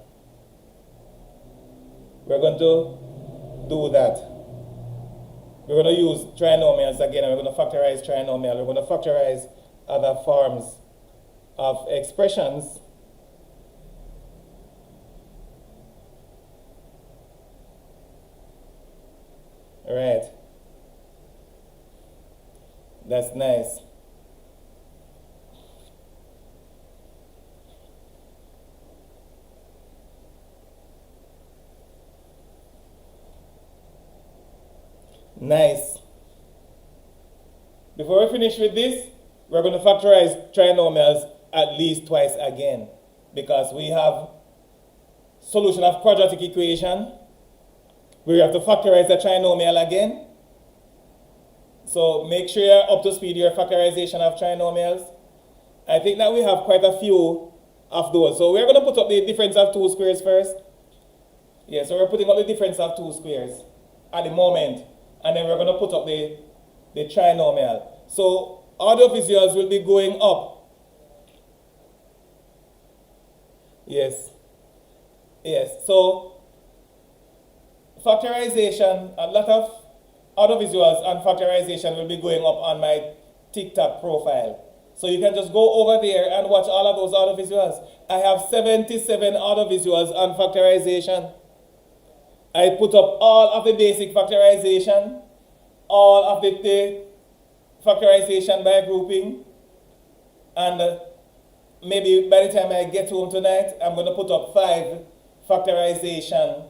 We're going to do that. We're going to use trinomials again, and we're going to factorize trinomial. We're going to factorize other forms of expressions. All right. That's nice. Nice. Before we finish with this, we're going to factorize trinomials at least twice again, because we have solution of quadratic equation. We have to factorize the trinomial again. So make sure you're up to speed your factorization of trinomials. I think that we have quite a few of those. So we're going to put up the difference of 2 squares first. Yeah, so we're putting up the difference of 2 squares at the moment. And then we're going to put up the trinomial. So audiovisuals will be going up. Yes. Yes. So factorization, a lot of audiovisuals and factorization will be going up on my TikTok profile. So you can just go over there and watch all of those audiovisuals. I have 77 audiovisuals on factorization. I put up all of the basic factorization, all of the factorization by grouping, and maybe by the time I get home tonight, I'm going to put up 5 factorization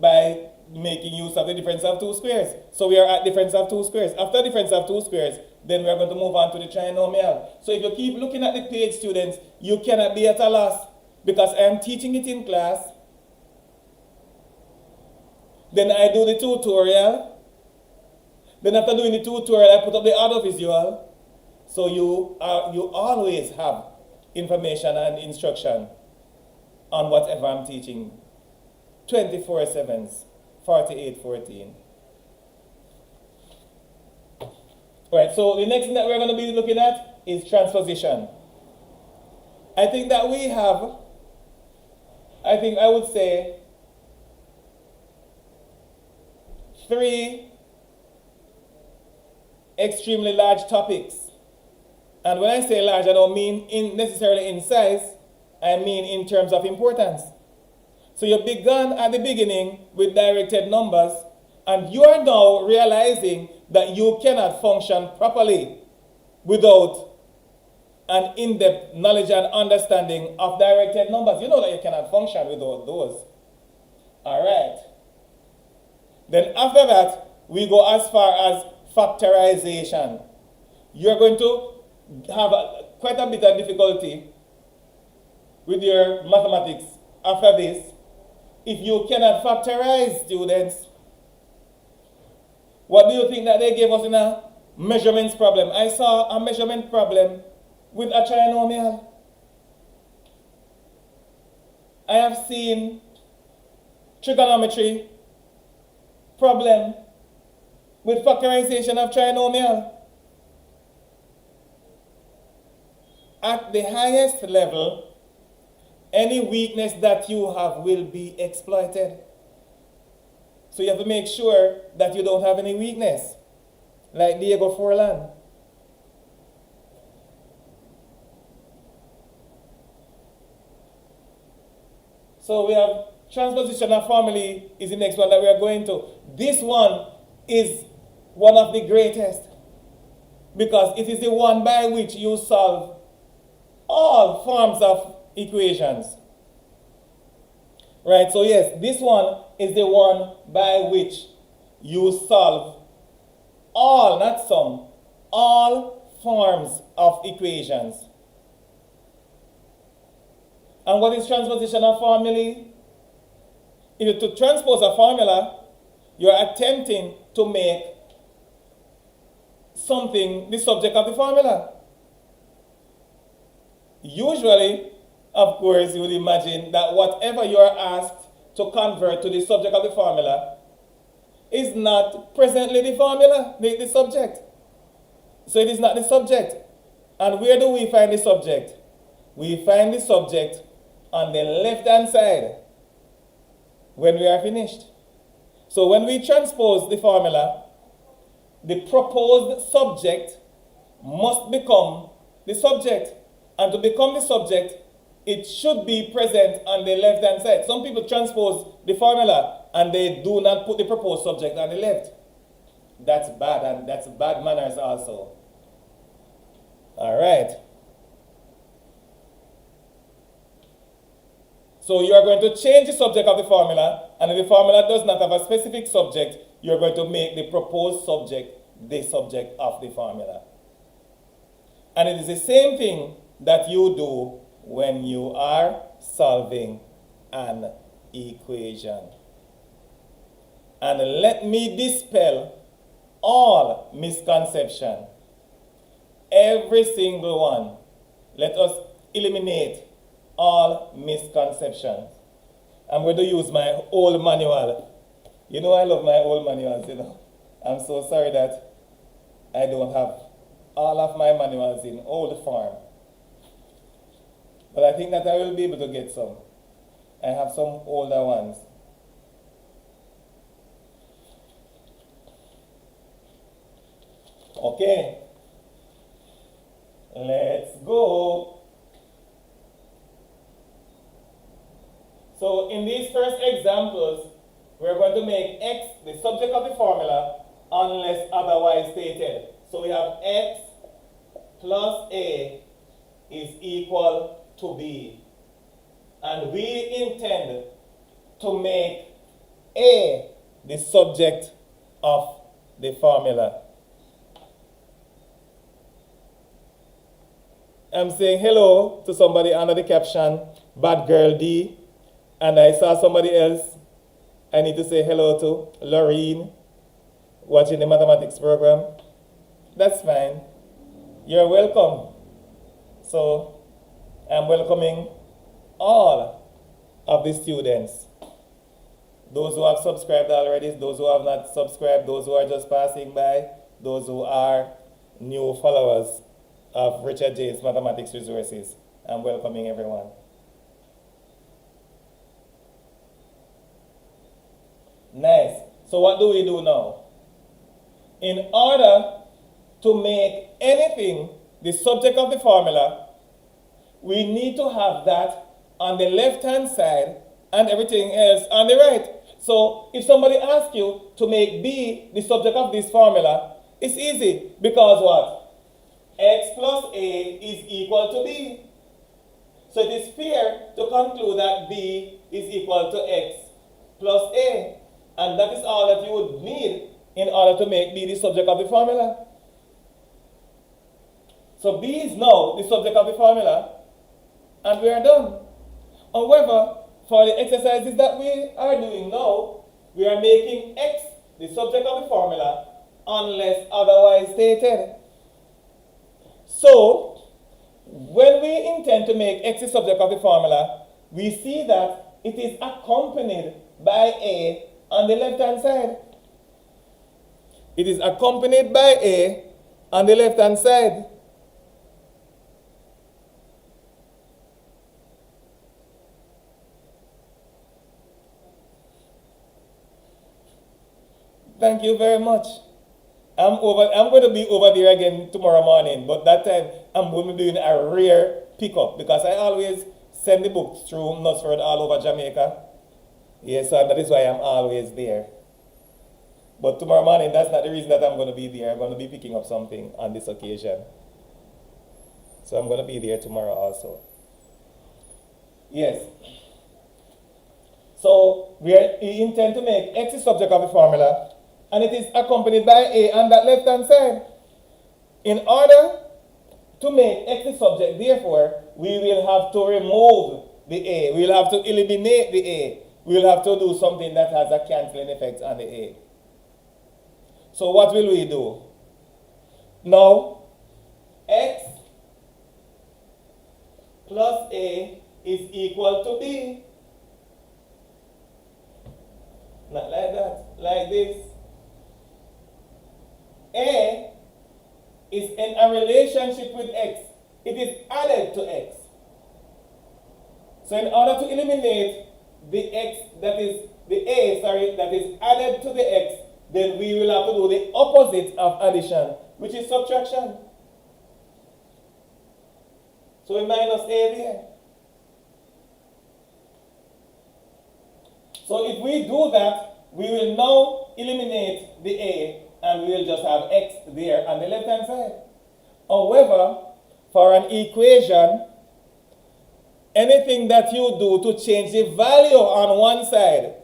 by making use of the difference of 2 squares. So we are at difference of 2 squares. After difference of 2 squares, then we are going to move on to the trinomial. So if you keep looking at the page, students, you cannot be at a loss, because I am teaching it in class. Then I do the tutorial. Then after doing the tutorial, I put up the audiovisual. So you always have information and instruction on whatever I'm teaching. 24/7, 48/14. Right, so the next thing that we're going to be looking at is transposition. I think that we have, I would say, 3 extremely large topics And when I say large, I don't mean necessarily in size, I mean in terms of importance. So you began at the beginning with directed numbers, and you are now realizing that you cannot function properly without an in-depth knowledge and understanding of directed numbers. You know that you cannot function without those. All right. Then after that, we go as far as factorization. You're going to have quite a bit of difficulty with your mathematics after this if you cannot factorize, students. What do you think that they gave us in a measurements problem? I saw a measurement problem with a trinomial. I have seen trigonometry problem with factorization of trinomial. At the highest level, any weakness that you have will be exploited. So you have to make sure that you don't have any weakness, like Diego Forlan. So we have transposition of family is the next one that we are going to. This one is one of the greatest because it is the one by which you solve all forms of equations. Right, so yes, this one is the one by which you solve all, not some, all forms of equations. And what is transposition of formulae? If you to transpose a formula, you're attempting to make something the subject of the formula. Usually, of course, you would imagine that whatever you are asked to convert to the subject of the formula is not presently the formula, the subject. So it is not the subject. And where do we find the subject? We find the subject on the left-hand side when we are finished. So when we transpose the formula, the proposed subject must become the subject. And to become the subject, it should be present on the left-hand side. Some people transpose the formula and they do not put the proposed subject on the left. That's bad, and that's bad manners also. All right. So you are going to change the subject of the formula, and if the formula does not have a specific subject, you're going to make the proposed subject the subject of the formula. And it is the same thing that you do when you are solving an equation. And let me dispel all misconception. Every single one. Let us eliminate all misconceptions. I'm going to use my old manual. You know I love my old manuals, you know. I'm so sorry that I don't have all of my manuals in old form. But I think that I will be able to get some. I have some older ones. Okay. Let's go. So in these first examples, we're going to make x the subject of the formula unless otherwise stated. So we have x plus a is equal to b. And we intend to make a the subject of the formula. I'm saying hello to somebody under the caption, Bad Girl D. And I saw somebody else I need to say hello to, Lorene, watching the mathematics program. That's fine. You're welcome. So I'm welcoming all of the students. Those who have subscribed already, those who have not subscribed, those who are just passing by, those who are new followers of Richard J's Mathematics Resources. I'm welcoming everyone. Nice. So what do we do now? In order to make anything the subject of the formula, we need to have that on the left-hand side and everything else on the right. So if somebody asks you to make B the subject of this formula, it's easy because what? X plus A is equal to B. So it is fair to conclude that B is equal to X plus A. And that is all that you would need in order to make B the subject of the formula. So B is now the subject of the formula, and we are done. However, for the exercises that we are doing now, we are making X the subject of the formula unless otherwise stated. So, when we intend to make X the subject of the formula, we see that it is accompanied by A on the left-hand side. It is accompanied by A on the left-hand side. Thank you very much. I'm going to be over there again tomorrow morning, but that time I'm going to be doing a rare pickup because I always send the books through Nutsford all over Jamaica. Yes, so that is why I'm always there. But tomorrow morning, that's not the reason that I'm going to be there. I'm going to be picking up something on this occasion. So I'm going to be there tomorrow also. Yes. So we intend to make X the subject of the formula, and it is accompanied by A on that left-hand side. In order to make X the subject, therefore, we will have to remove the A. We will have to eliminate the A. We will have to do something that has a cancelling effect on the A. So what will we do? Now, X plus A is equal to B. Not like that, like this. A is in a relationship with X. It is added to X. So in order to eliminate the X that is, the A, sorry, that is added to the X, then we will have to do the opposite of addition, which is subtraction. So we minus A there. So if we do that, we will now eliminate the A and we will just have X there on the left-hand side. However, for an equation, anything that you do to change the value on one side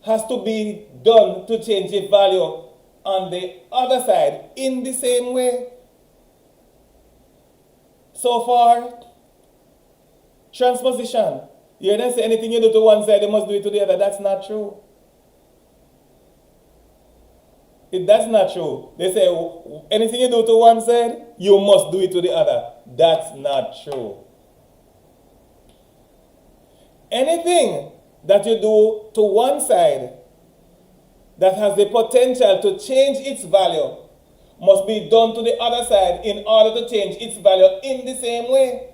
has to be done to change the value on the other side in the same way. So for transposition, you don't say anything you do to one side, you must do it to the other. That's not true. That's not true. They say anything you do to one side, you must do it to the other. That's not true. Anything that you do to one side that has the potential to change its value must be done to the other side in order to change its value in the same way.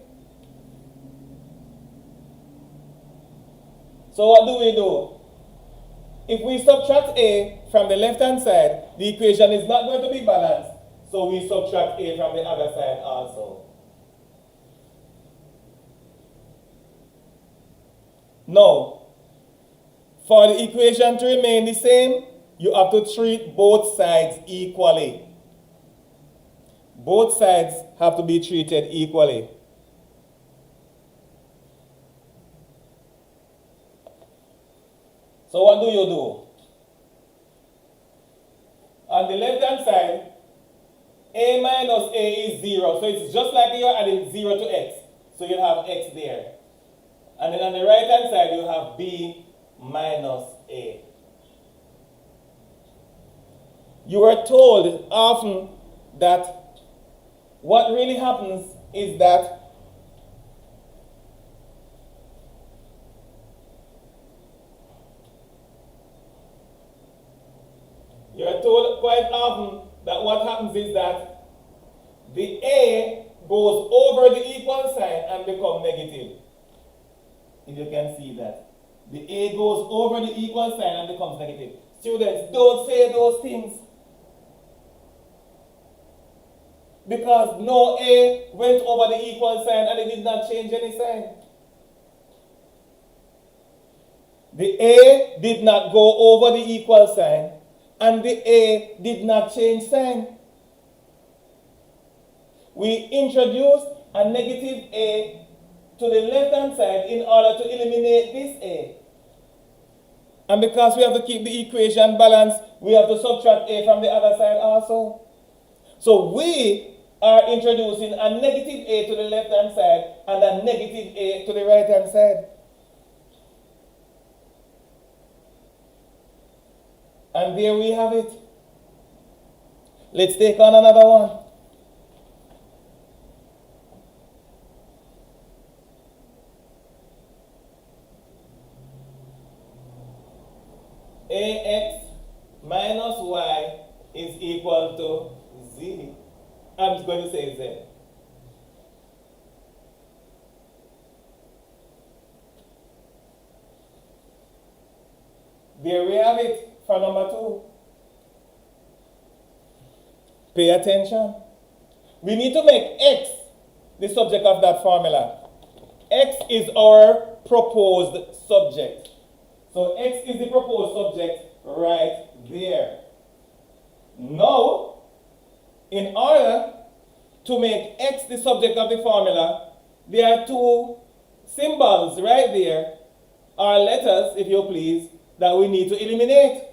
So what do we do? If we subtract A from the left-hand side, the equation is not going to be balanced. So we subtract A from the other side also. Now, for the equation to remain the same, you have to treat both sides equally. Both sides have to be treated equally. So what do you do? On the left-hand side, A minus A is 0. So it's just like you're adding 0 to X. So you have X there. And then on the right-hand side, you have B minus A. You are told often that what really happens is that you are told quite often that what happens is that the A goes over the equal sign and becomes negative. If you can see that. The A goes over the equal sign and becomes negative. Students, don't say those things. Because no A went over the equal sign and it did not change any sign. The A did not go over the equal sign and the A did not change sign. We introduced a negative A to the left hand side in order to eliminate this A. And because we have to keep the equation balanced, we have to subtract A from the other side also. So we are introducing a negative A to the left hand side and a negative A to the right hand side. And there we have it. Let's take on another one. AX minus Y is equal to Z. I'm just going to say Z. There we have it for number 2. Pay attention. We need to make X the subject of that formula. X is our proposed subject. So X is the proposed subject right there. Now, in order to make X the subject of the formula, there are 2 symbols right there, or letters, if you please, that we need to eliminate.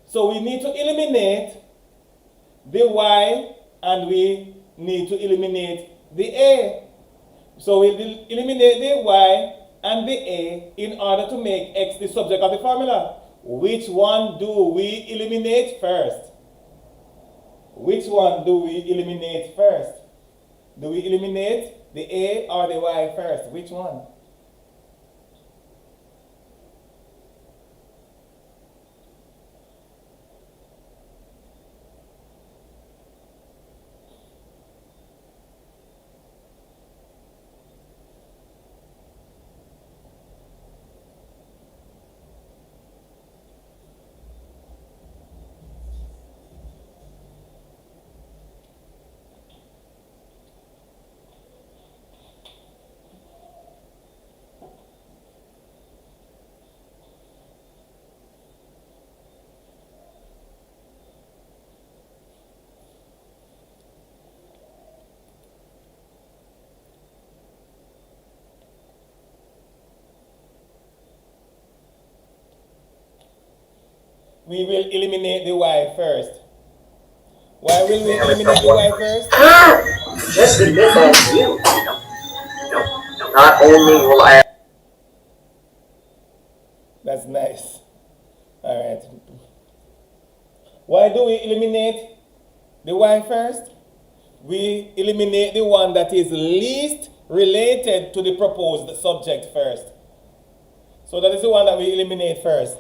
So we need to eliminate the Y and we need to eliminate the A. So we'll eliminate the Y and the A in order to make X the subject of the formula. Which one do we eliminate first? Which one do we eliminate first? Do we eliminate the A or the Y first? Which one? We will eliminate the Y first. Why will we eliminate the Y first? Just admit that's you. Not only will I. That's nice. All right. Why do we eliminate the Y first? We eliminate the one that is least related to the proposed subject first. So that is the one that we eliminate first.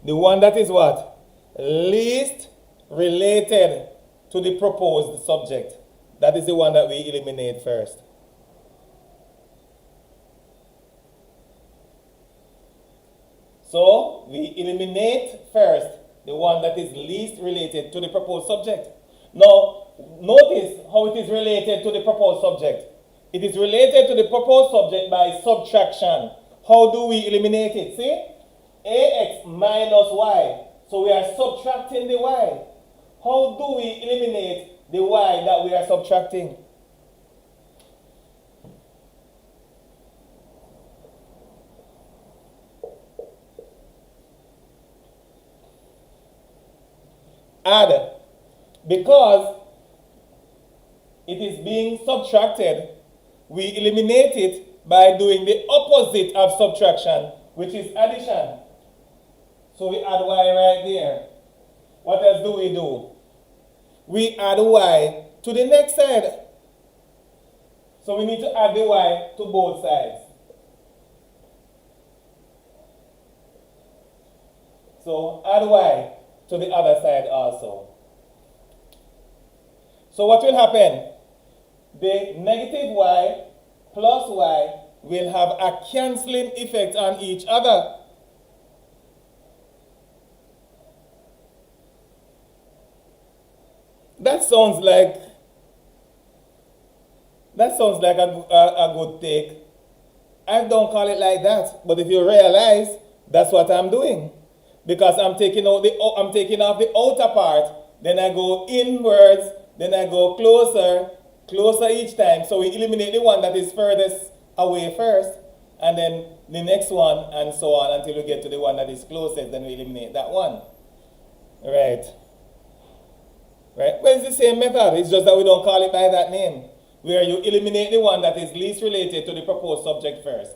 The one that is what? Least related to the proposed subject. That is the one that we eliminate first. So we eliminate first the one that is least related to the proposed subject. Now, notice how it is related to the proposed subject. It is related to the proposed subject by subtraction. How do we eliminate it? See? AX minus Y. So we are subtracting the Y. How do we eliminate the Y that we are subtracting? Add. Because it is being subtracted, we eliminate it by doing the opposite of subtraction, which is addition. So we add Y right there. What else do we do? We add Y to the next side. So we need to add the Y to both sides. So add Y to the other side also. So what will happen? The negative Y plus Y will have a cancelling effect on each other. That sounds like That sounds like a good take. I don't call it like that, but if you realize, that's what I'm doing. Because I'm taking off the outer part, then I go inwards, then I go closer each time. So we eliminate the one that is furthest away first, and then the next one, and so on until we get to the one that is closest, then we eliminate that one. Right. Right? Well, it's the same method, it's just that we don't call it by that name, where you eliminate the one that is least related to the proposed subject first.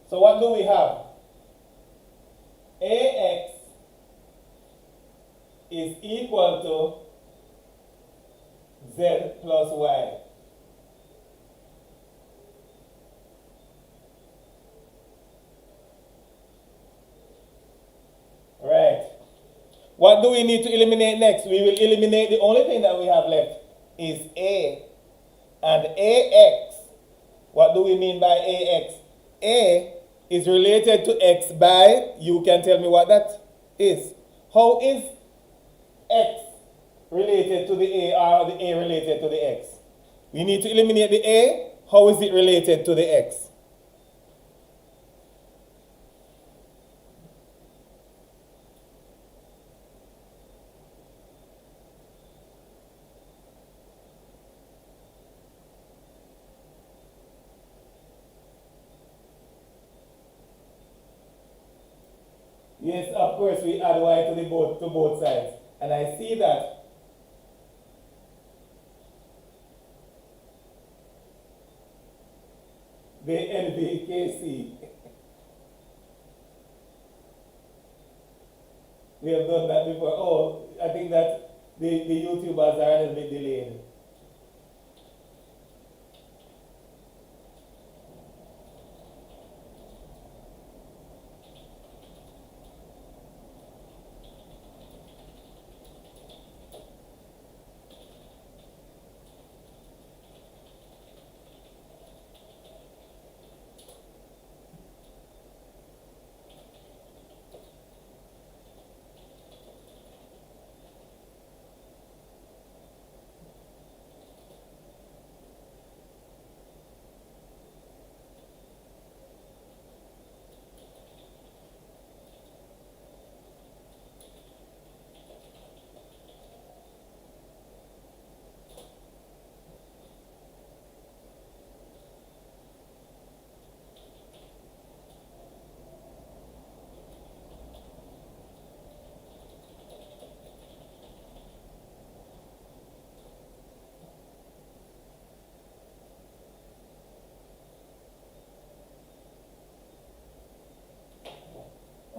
So what do we have? AX is equal to Z plus Y. Right. What do we need to eliminate next? We will eliminate, the only thing that we have left is A. And AX, what do we mean by AX? A is related to X by, you can tell me what that is. How is X related to the A or the A related to the X? We need to eliminate the A. How is it related to the X? Yes, of course, we add y to both sides. And I see that the NVKC. We have done that before. Oh, I think that the YouTubers are a little bit delayed.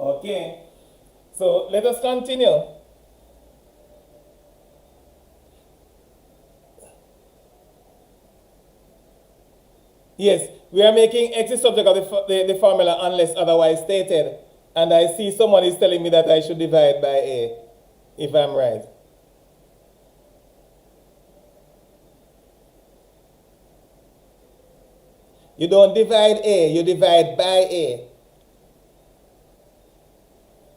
Okay, so let us continue. Yes, we are making X the subject of the formula unless otherwise stated. And I see someone is telling me that I should divide by A, if I'm right. You don't divide A, you divide by A.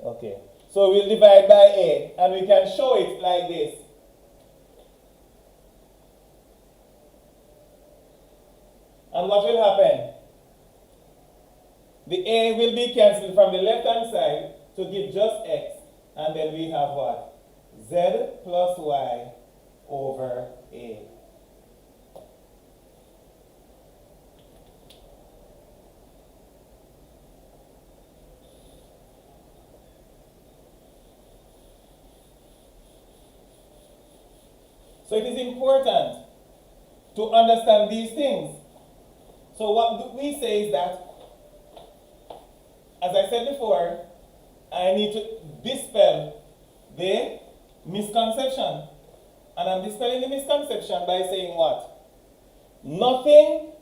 Okay, so we'll divide by A, and we can show it like this. And what will happen? The A will be cancelled from the left-hand side to give just X, and then we have what? Z plus Y over A. So it is important to understand these things. So what we say is that, as I said before, I need to dispel the misconception. And I'm dispelling the misconception by saying what? Nothing,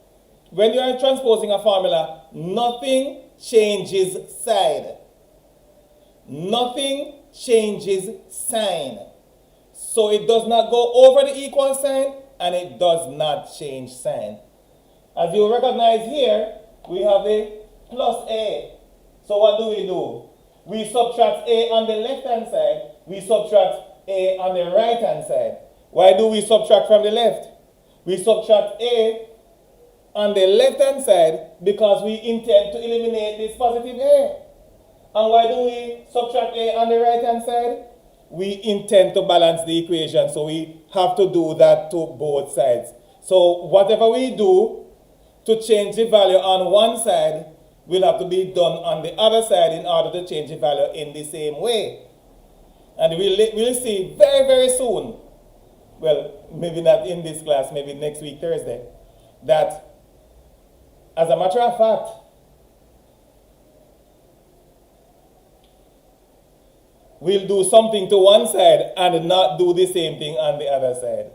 when you are transposing a formula, nothing changes side. Nothing changes sign. So it does not go over the equal sign, and it does not change sign. As you recognize here, we have the plus A. So what do? We subtract A on the left-hand side, we subtract A on the right-hand side. Why do we subtract from the left? We subtract a on the left-hand side because we intend to eliminate this positive a. And why do we subtract a on the right-hand side? We intend to balance the equation, so we have to do that to both sides. So whatever we do to change the value on one side will have to be done on the other side in order to change the value in the same way. And we'll see very, very soon, well, maybe not in this class, maybe next week, Thursday, that as a matter of fact, we'll do something to one side and not do the same thing on the other side.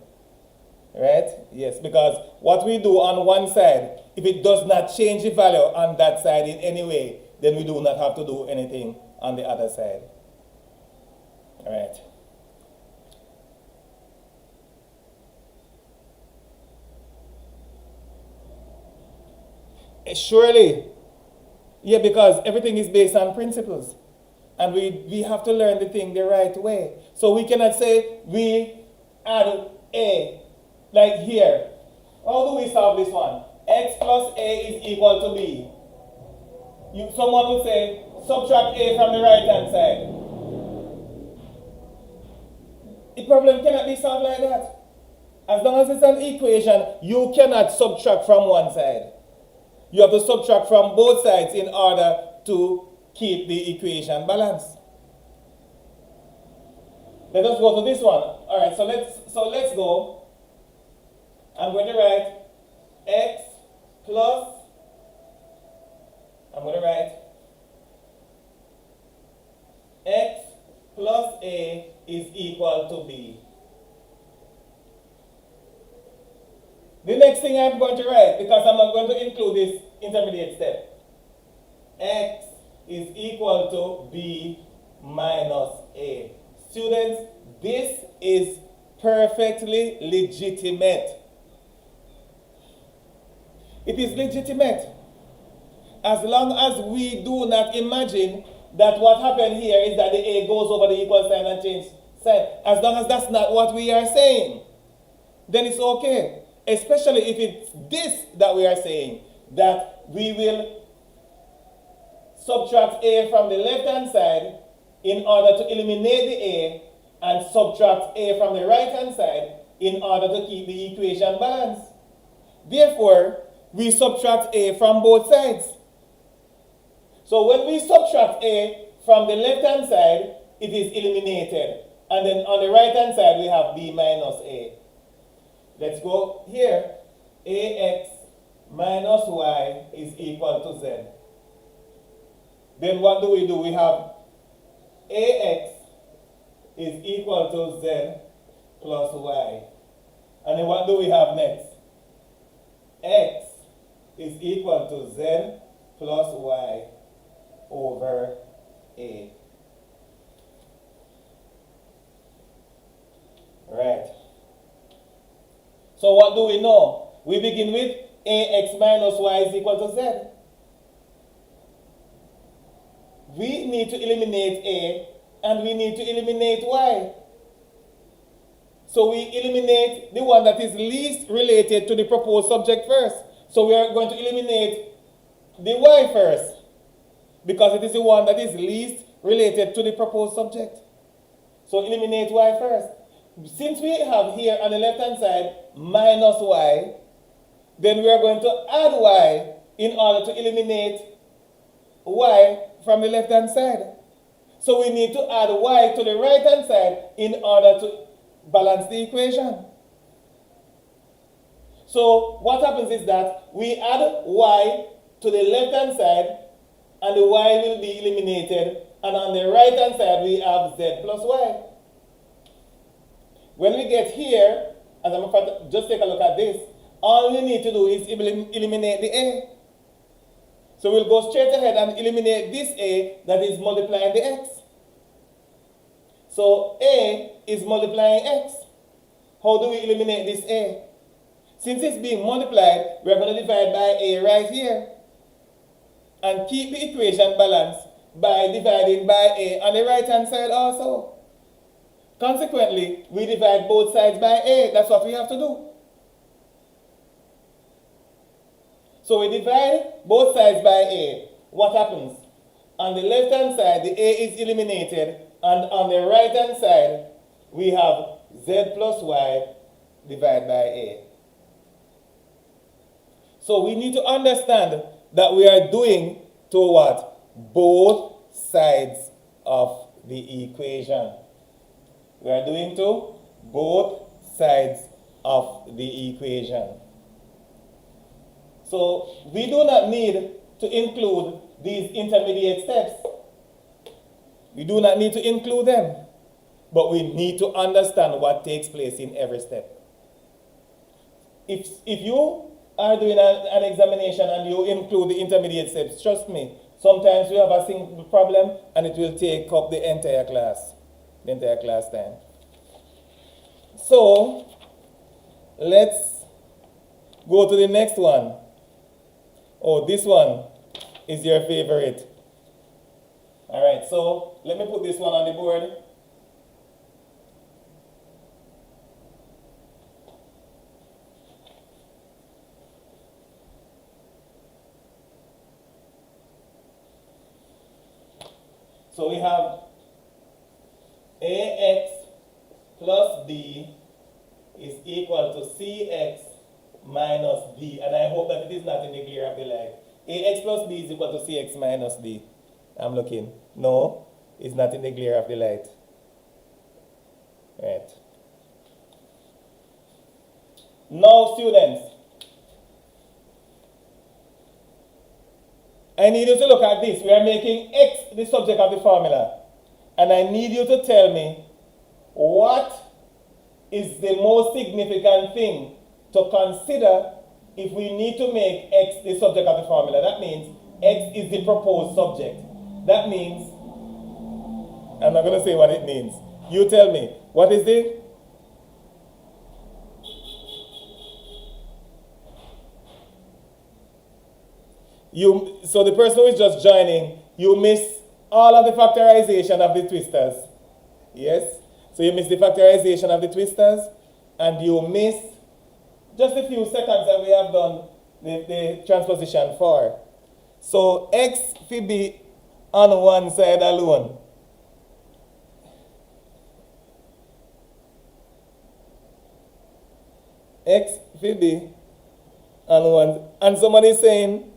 Right? Yes, because what we do on one side, if it does not change the value on that side in any way, then we do not have to do anything on the other side. Right? Surely, yeah, because everything is based on principles. And we have to learn the thing the right way. So we cannot say we add a, like here. How do we solve this one? X plus a is equal to b. Someone would say, subtract a from the right-hand side. The problem cannot be solved like that. As long as it's an equation, you cannot subtract from one side. You have to subtract from both sides in order to keep the equation balanced. Let us go to this one. All right, so let's go. I'm going to write x plus, I'm going to write x plus a is equal to b. The next thing I'm going to write, because I'm not going to include this intermediate step, x is equal to b minus a. Students, this is perfectly legitimate. It is legitimate. As long as we do not imagine that what happened here is that the a goes over the equal sign and change sign. As long as that's not what we are saying, then it's okay. Especially if it's this that we are saying, that we will subtract a from the left-hand side in order to eliminate the a, and subtract a from the right-hand side in order to keep the equation balanced. Therefore, we subtract a from both sides. So when we subtract a from the left-hand side, it is eliminated. And then on the right-hand side, we have b minus a. Let's go here. Ax minus y is equal to z. Then what do? We have ax is equal to z plus y. And then what do we have next? X is equal to z plus y over a. Right. So what do we know? We begin with ax minus y is equal to z. We need to eliminate a and we need to eliminate y. So we eliminate the one that is least related to the proposed subject first. So we are going to eliminate the y first, because it is the one that is least related to the proposed subject. So eliminate y first. Since we have here on the left-hand side minus y, then we are going to add y in order to eliminate y from the left-hand side. So we need to add y to the right-hand side in order to balance the equation. So what happens is that we add y to the left-hand side and the y will be eliminated, and on the right-hand side we have z plus y. When we get here, as a matter of fact, just take a look at this. All we need to do is eliminate the a. So we'll go straight ahead and eliminate this a that is multiplying the x. So a is multiplying x. How do we eliminate this a? Since it's being multiplied, we're going to divide by a right here and keep the equation balanced by dividing by a on the right-hand side also. Consequently, we divide both sides by a. That's what we have to do. So we divide both sides by a. What happens? On the left hand side, the a is eliminated, and on the right hand side, we have z plus y divided by a. So we need to understand that we are doing to what? Both sides of the equation. We are doing to both sides of the equation. So we do not need to include these intermediate steps. We do not need to include them, but we need to understand what takes place in every step. If you are doing an examination and you include the intermediate steps, trust me, sometimes you have a single problem and it will take up the entire class time. So let's go to the next one. Oh, this one is your favorite. All right, so let me put this one on the board. So we have ax plus b is equal to cx minus d. And I hope that it is not in the glare of the light. Ax plus b is equal to cx minus d. I'm looking. No, it's not in the glare of the light. Right. Now, students, I need you to look at this. We are making x the subject of the formula. And I need you to tell me what is the most significant thing to consider if we need to make x the subject of the formula. That means x is the proposed subject. That means, I'm not going to say what it means. You tell me, what is it? So the person who is just joining, you miss all of the factorization of the twisters. Yes? So you miss the factorization of the twisters, and you miss just a few seconds that we have done the transposition for. So x will be on one side alone. X will be on one. And somebody is saying,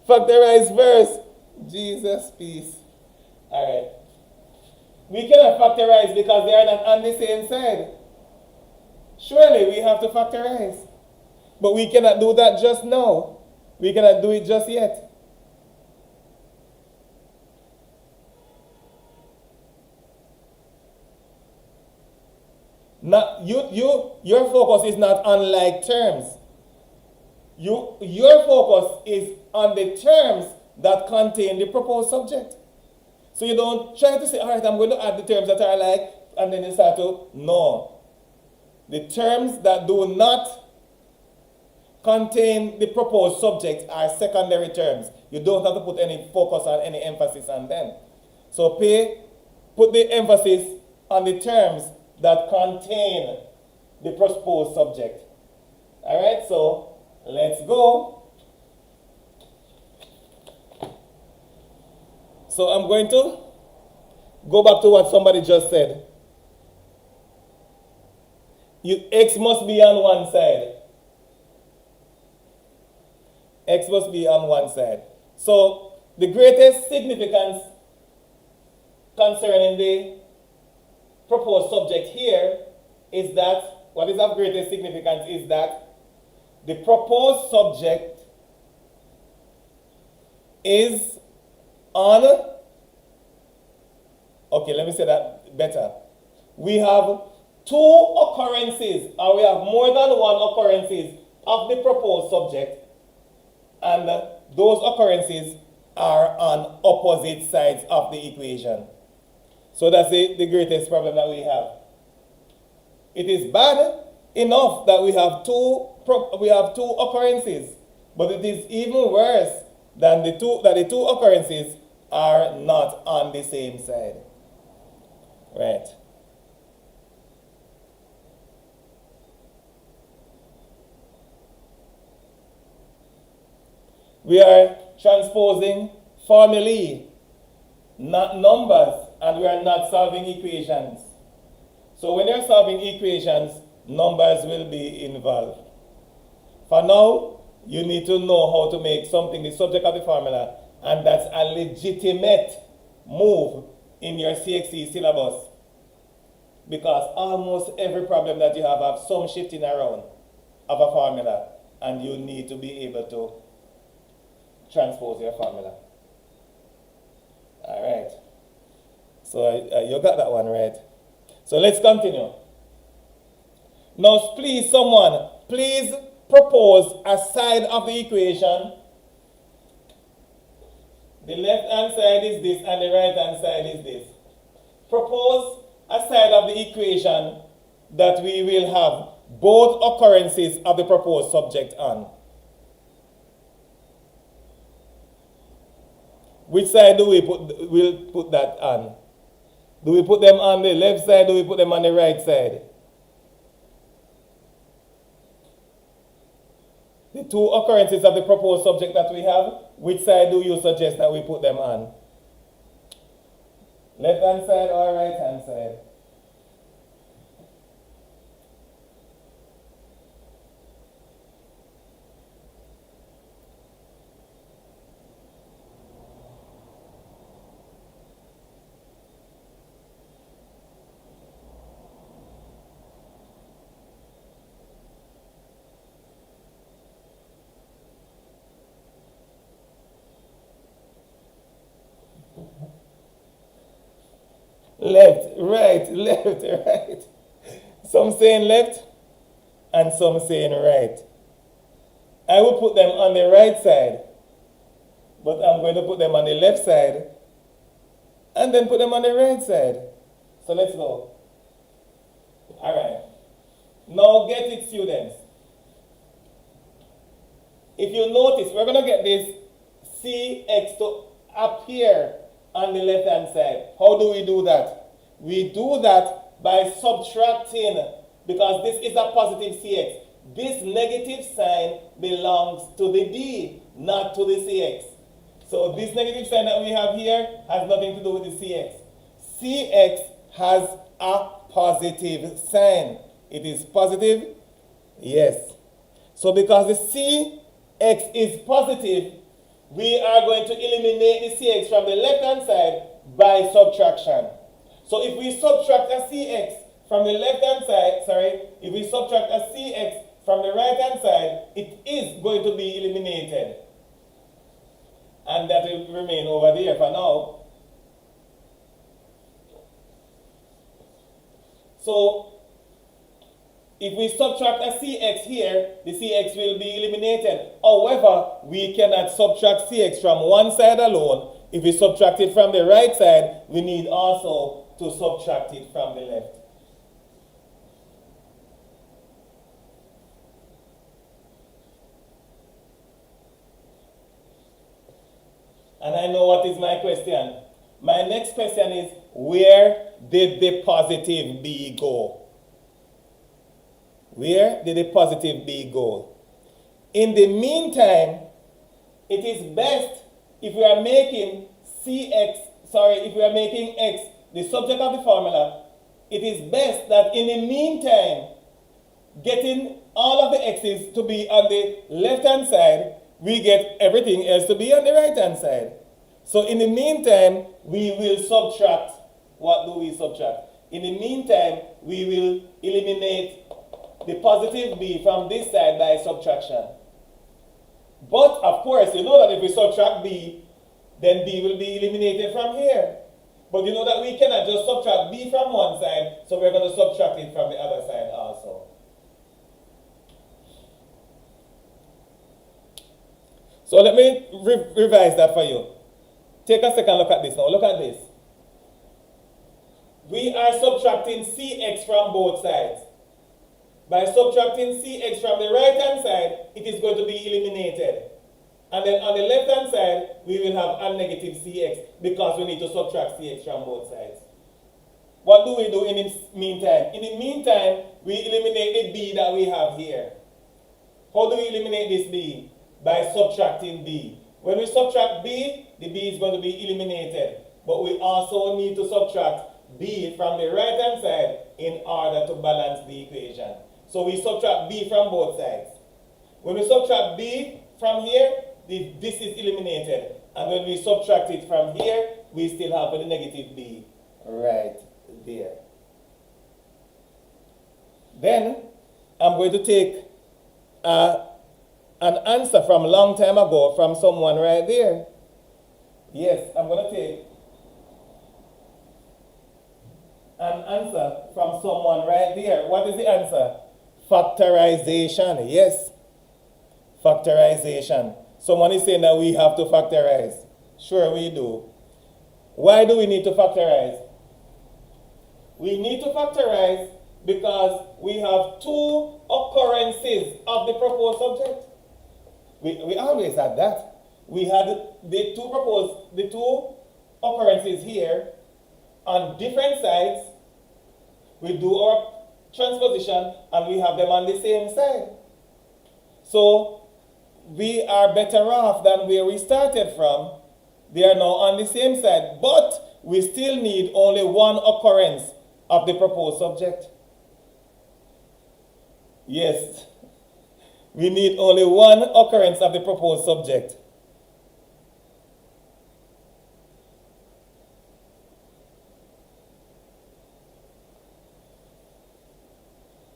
factorize first. Jesus, peace. All right. We cannot factorize because they are not on the same side. Surely we have to factorize. But we cannot do that just now. We cannot do it just yet. Not, your focus is not on like terms. Your focus is on the terms that contain the proposed subject. So you don't try to say, all right, I'm going to add the terms that are like, and then you start to, no. The terms that do not contain the proposed subject are secondary terms. You don't have to put any focus on any emphasis on them. So put the emphasis on the terms that contain the proposed subject. All right, so let's go. So I'm going to go back to what somebody just said. X must be on one side. X must be on one side. So the greatest significance concerning the proposed subject here is that, what is of greatest significance is that the proposed subject is on, okay, let me say that better. We have two occurrences, or we have more than one occurrences of the proposed subject, and those occurrences are on opposite sides of the equation. So that's the greatest problem that we have. It is bad enough that we have two occurrences, but it is even worse than the two occurrences are not on the same side. Right. We are transposing formulae, not numbers, and we are not solving equations. So when you're solving equations, numbers will be involved. For now, you need to know how to make something the subject of the formula, and that's a legitimate move in your CXC syllabus. Because almost every problem that you have some shifting around of a formula, and you need to be able to transpose your formula. All right. So you got that one right. So let's continue. Now, please, someone, please propose a side of the equation. The left-hand side is this, and the right-hand side is this. Propose a side of the equation that we will have both occurrences of the proposed subject on. Which side do we'll put that on? Do we put them on the left side? Do we put them on the right side? The two occurrences of the proposed subject that we have, which side do you suggest that we put them on? Left hand side or right hand side? Left, right, left, right. Some saying left and some saying right. I will put them on the right side, but I'm going to put them on the left side and then put them on the right side. So let's go. All right. Now get it, students. If you notice, we're going to get this CX to appear on the left hand side. How do we do that? We do that by subtracting, because this is a positive CX. This negative sign belongs to the B, not to the CX. So this negative sign that we have here has nothing to do with the CX. CX has a positive sign. It is positive? Yes. So because the CX is positive, we are going to eliminate the CX from the left-hand side by subtraction. So if we subtract a CX from the left-hand side, if we subtract a CX from the right-hand side, it is going to be eliminated. And that will remain over there for now. So if we subtract a CX here, the CX will be eliminated. However, we cannot subtract CX from one side alone. If we subtract it from the right side, we need also to subtract it from the left. And I know what is my question. My next question is, where did the positive B go? Where did the positive B go? In the meantime, it is best if we are making if we are making X the subject of the formula, it is best that in the meantime, getting all of the X's to be on the left-hand side, we get everything else to be on the right-hand side. So in the meantime, we will subtract. What do we subtract? In the meantime, we will eliminate the positive B from this side by subtraction. But of course, you know that if we subtract B, then B will be eliminated from here. But you know that we cannot just subtract B from one side, so we're going to subtract it from the other side also. So let me revise that for you. Take a second look at this now. Look at this. We are subtracting CX from both sides. By subtracting CX from the right-hand side, it is going to be eliminated. And then on the left-hand side, we will have a negative CX because we need to subtract CX from both sides. What do we do in the meantime? In the meantime, we eliminate the B that we have here. How do we eliminate this B? By subtracting B. When we subtract b, the b is going to be eliminated. But we also need to subtract b from the right hand side in order to balance the equation. So we subtract b from both sides. When we subtract b from here, this is eliminated. And when we subtract it from here, we still have the negative b right there. Then I'm going to take an answer from a long time ago from someone right there. Yes, I'm going to take an answer from someone right there. What is the answer? Factorization. Yes, factorization. Someone is saying that we have to factorize. Sure we do. Why do we need to factorize? We need to factorize because we have two occurrences of the proposed subject. We always had that. We had the two occurrences here on different sides. We do our transposition and we have them on the same side. So we are better off than where we started from. They are now on the same side, but we still need only one occurrence of the proposed subject. Yes, we need only one occurrence of the proposed subject.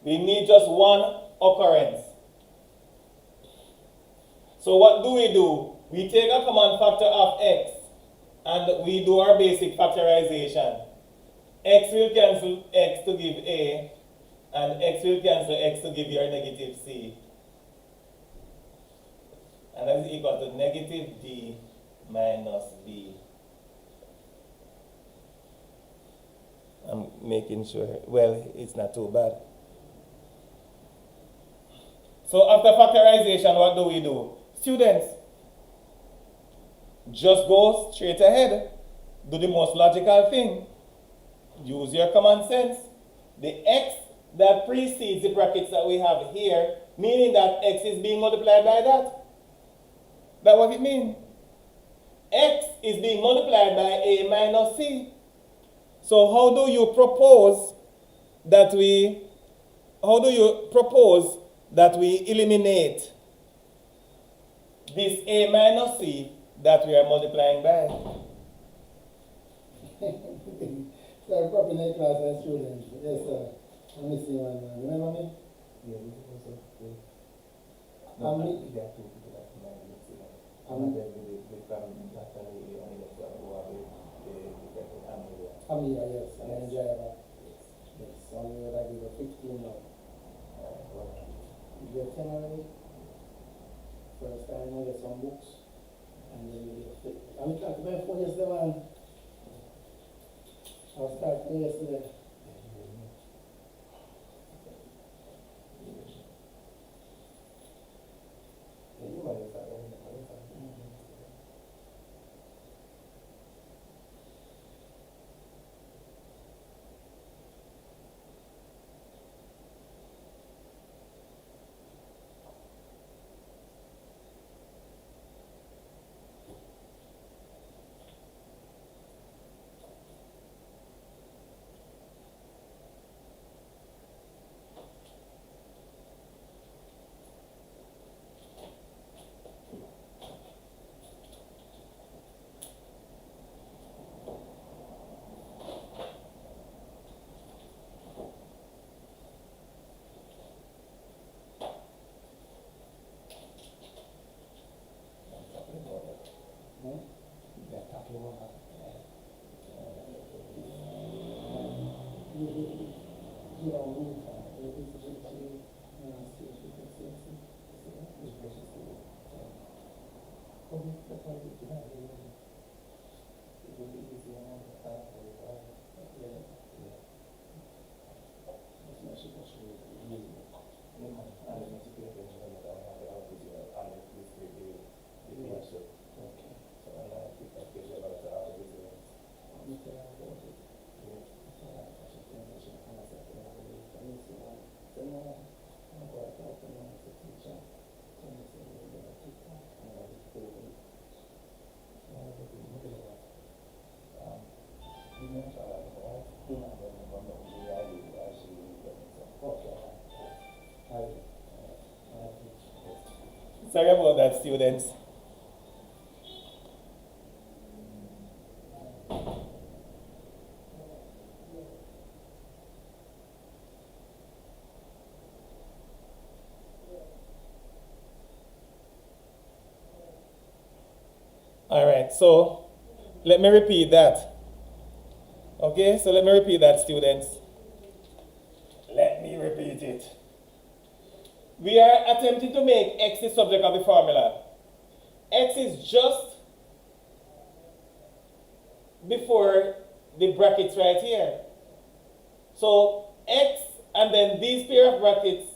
We need just one occurrence. So what do? We take a common factor of x and we do our basic factorization. X will cancel x to give a, and x will cancel x to give your negative c. And that is equal to negative d minus b. I'm making sure, well, it's not too bad. So after factorization, what do? Students, just go straight ahead. Do the most logical thing. Use your common sense. The x that precedes the brackets that we have here, meaning that x is being multiplied by that. That's what it means. X is being multiplied by a minus c. So how do you propose that we eliminate this a minus c that we are multiplying by? So properly in class and students. Yes, sir. Let me see one. Remember me? Yeah, this is also good. How many? There are two people that might be similar. And then they come naturally on the left who are the person Amelia. Amelia, yes. And I enjoy that. Yes. So we would give a 15 now. You get 10 already? First time I get some books. And then we get 50. I'm trying to buy 4 yesterday, man. I was starting yesterday. Sorry about that, students. All right, so let me repeat that. Okay, so let me repeat that, students. Let me repeat it. We are attempting to make x the subject of the formula. X is just before the brackets right here. So x and then these pair of brackets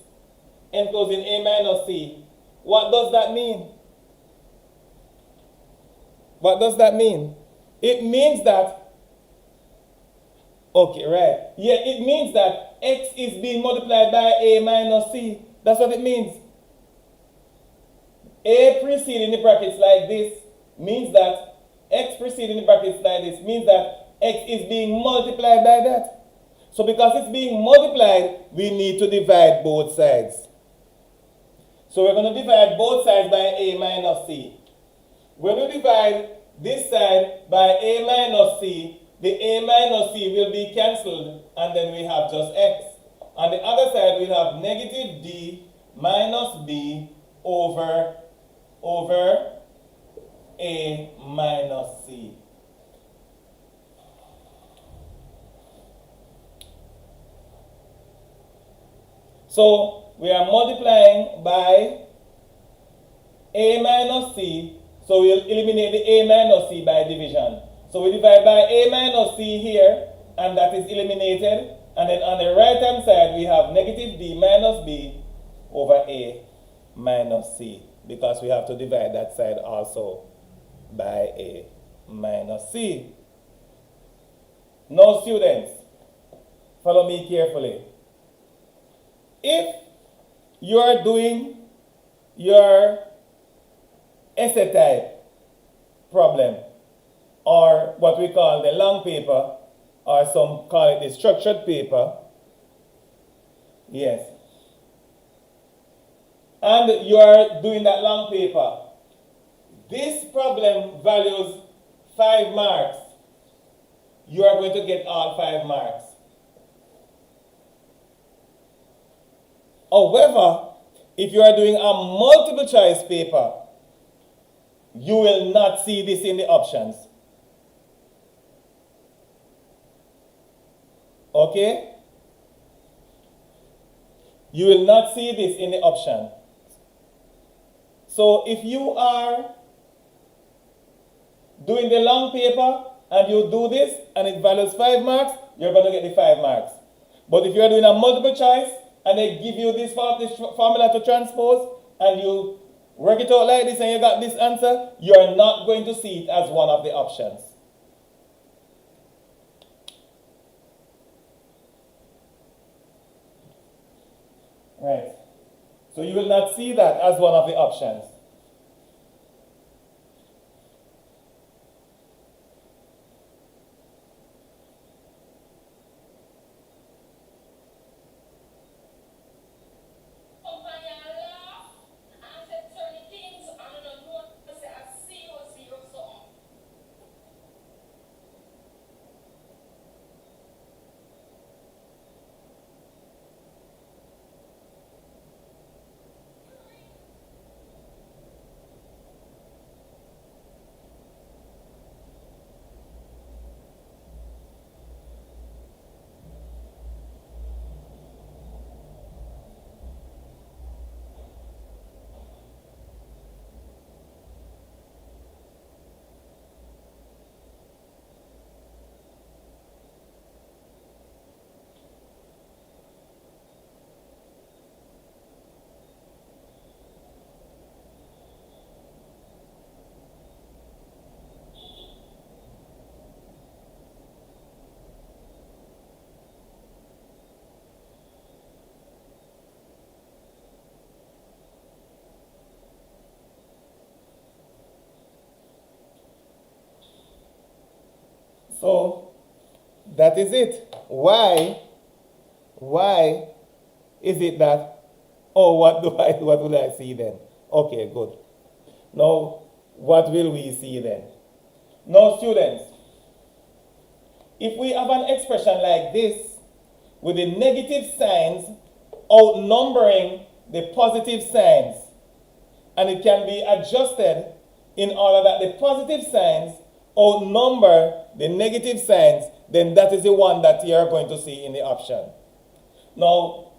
enclosing a minus c. What does that mean? What does that mean? It means that, okay, right. Yeah, it means that x is being multiplied by a minus c. That's what it means. A preceding the brackets like this means that x preceding the brackets like this means that x is being multiplied by that. So because it's being multiplied, we need to divide both sides. So we're going to divide both sides by a minus c. When we divide this side by a minus c, the a minus c will be cancelled, and then we have just x. On the other side, we have negative d minus b over a minus c. So we are multiplying by a minus c, so we'll eliminate the a minus c by division. So we divide by a minus c here, and that is eliminated. And then on the right hand side, we have negative d minus b over a minus c, because we have to divide that side also by a minus c. Now students, follow me carefully. If you are doing your essay type problem, or what we call the long paper, or some call it the structured paper, yes, and you are doing that long paper, this problem values 5 marks. You are going to get all 5 marks. However, if you are doing a multiple choice paper, you will not see this in the options. Okay? You will not see this in the option. So if you are doing the long paper and you do this and it values 5 marks, you're going to get the 5 marks. But if you're doing a multiple choice and they give you this formula to transpose and you work it out like this and you got this answer, you're not going to see it as one of the options. Right. So you will not see that as one of the options. So that is it. Why is it that, oh, what would I see then? Okay, good. Now, what will we see then? Now, students, if we have an expression like this, with the negative signs outnumbering the positive signs, and it can be adjusted in order that the positive signs outnumber the negative signs, then that is the one that you are going to see in the option. Now,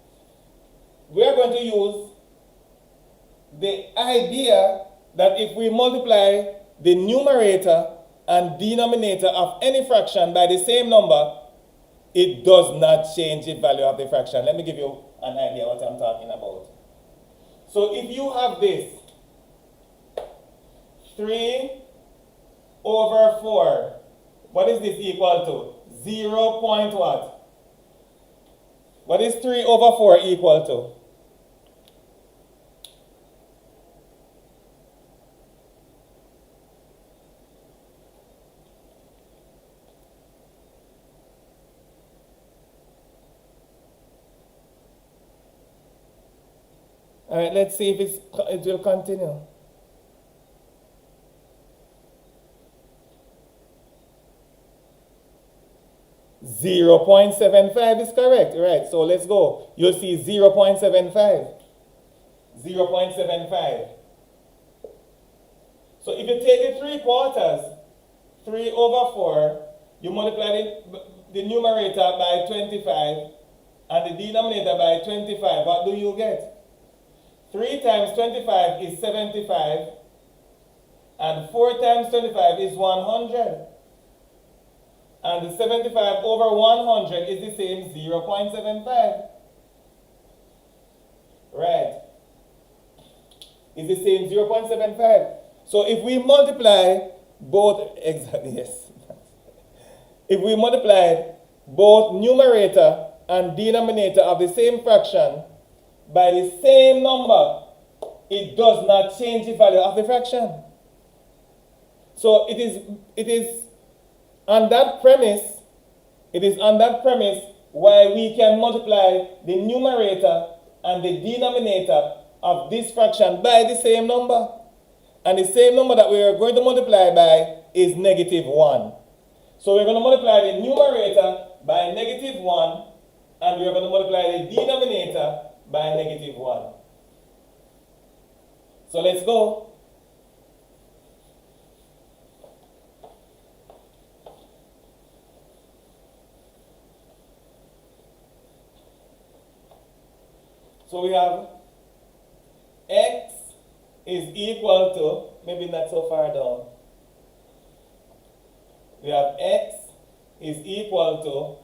we are going to use the idea that if we multiply the numerator and denominator of any fraction by the same number, it does not change the value of the fraction. Let me give you an idea what I'm talking about. So if you have this 3 over 4, what is this equal to? 0 point what? What is 3 over 4 equal to? All right, let's see if it will continue. .75 is correct, right? So let's go. You'll see 0.75. 0.75. So if you take the 3/4, 3 over 4, you multiply the numerator by 25 and the denominator by 25. What do you get? 3 times 25 is 75, and 4 times 25 is 100. And the 75 over 100 is the same 0.75. Right. It's the same 0.75. So if we multiply both, exactly, yes. If we multiply both numerator and denominator of the same fraction by the same number, it does not change the value of the fraction. So it is on that premise why we can multiply the numerator and the denominator of this fraction by the same number. And the same number that we are going to multiply by is -1. So we're going to multiply the numerator by -1, and we're going to multiply the denominator by -1. So let's go. So we have x is equal to, maybe not so far down. We have x is equal to,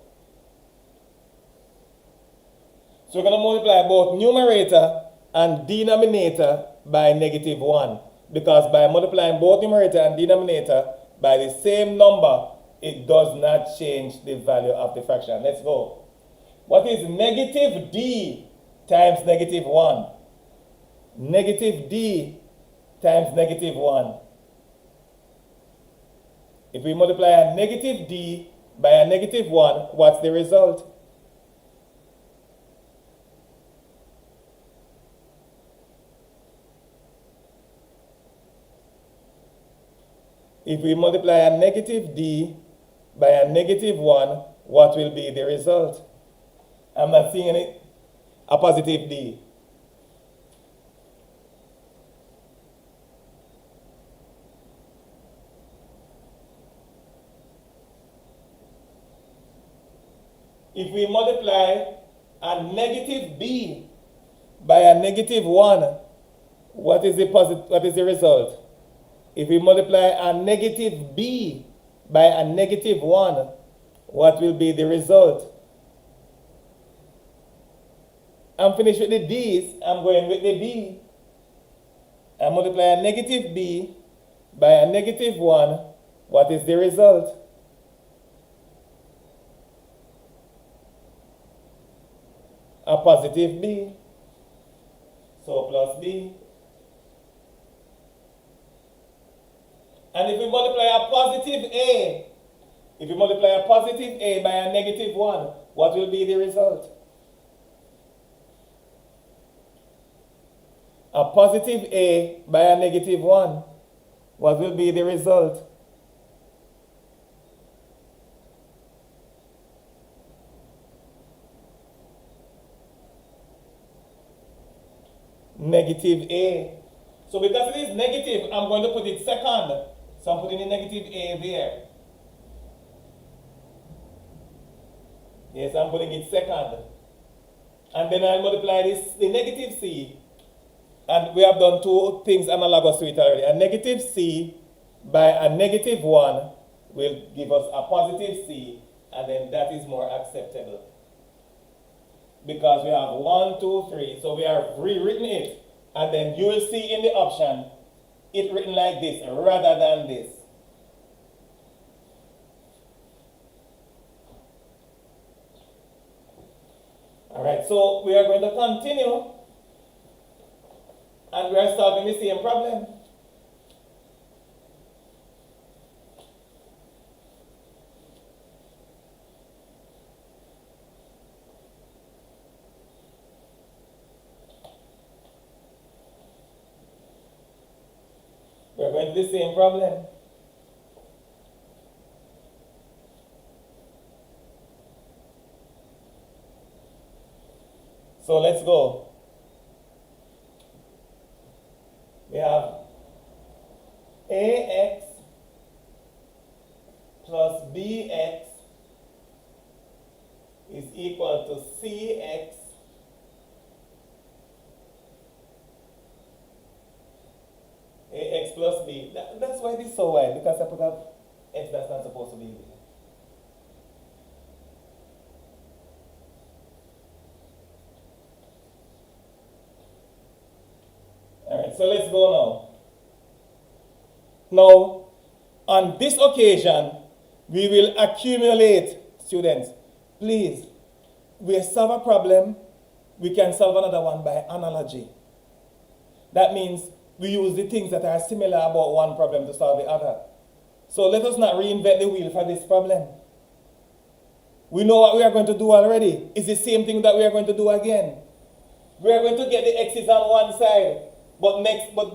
so we're going to multiply both numerator and denominator by -1. Because by multiplying both numerator and denominator by the same number, it does not change the value of the fraction. Let's go. What is -d times -1? -d times -1. If we multiply a -d by a -1, what's the result? If we multiply a -d by a -1, what will be the result? I'm not seeing any. A positive d. If we multiply a -b by a -1, what is the result? If we multiply a -b by a -1, what will be the result? I'm finished with the d's, I'm going with the b. I multiply a -b by a -1, what is the result? A positive b. So plus b. And if we multiply a positive a, by a -1, what will be the result? a positive a by a negative 1, what will be the result? Negative a. So because it is negative, I'm going to put it second. So I'm putting the negative a there. Yes, I'm putting it second. And then I multiply this, the negative c. And we have done two things analogous to it already. A negative c by a negative 1 will give us a positive c, and then that is more acceptable. Because we have 1, 2, 3, so we have rewritten it. And then you will see in the option, it written like this rather than this. Alright, so we are going to continue. And we are solving the same problem. We're going to the same problem. So let's go. We have ax plus bx is equal to cx ax plus b. That's why this is so wide, because I put up x that's not supposed to be there. Alright, so let's go now. Now, on this occasion, we will accumulate, students. Please, we solve a problem, we can solve another one by analogy. That means we use the things that are similar about one problem to solve the other. So let us not reinvent the wheel for this problem. We know what we are going to do already. It's the same thing that we are going to do again. We are going to get the x's on one side. But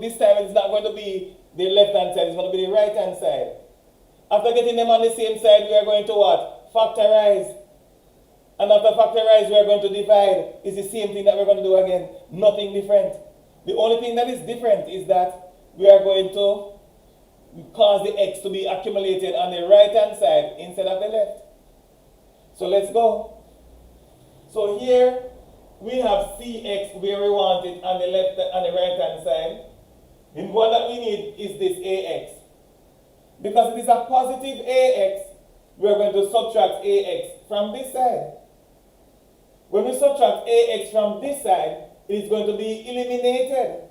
this time it's not going to be the left-hand side, it's going to be the right-hand side. After getting them on the same side, we are going to what? Factorize. And after factorize, we are going to divide. It's the same thing that we're going to do again. Nothing different. The only thing that is different is that we are going to cause the x to be accumulated on the right-hand side instead of the left. So let's go. So here, we have cx where we want it on the left and the right hand side. The one that we need is this ax. Because it is a positive ax, we are going to subtract ax from this side. When we subtract ax from this side, it is going to be eliminated.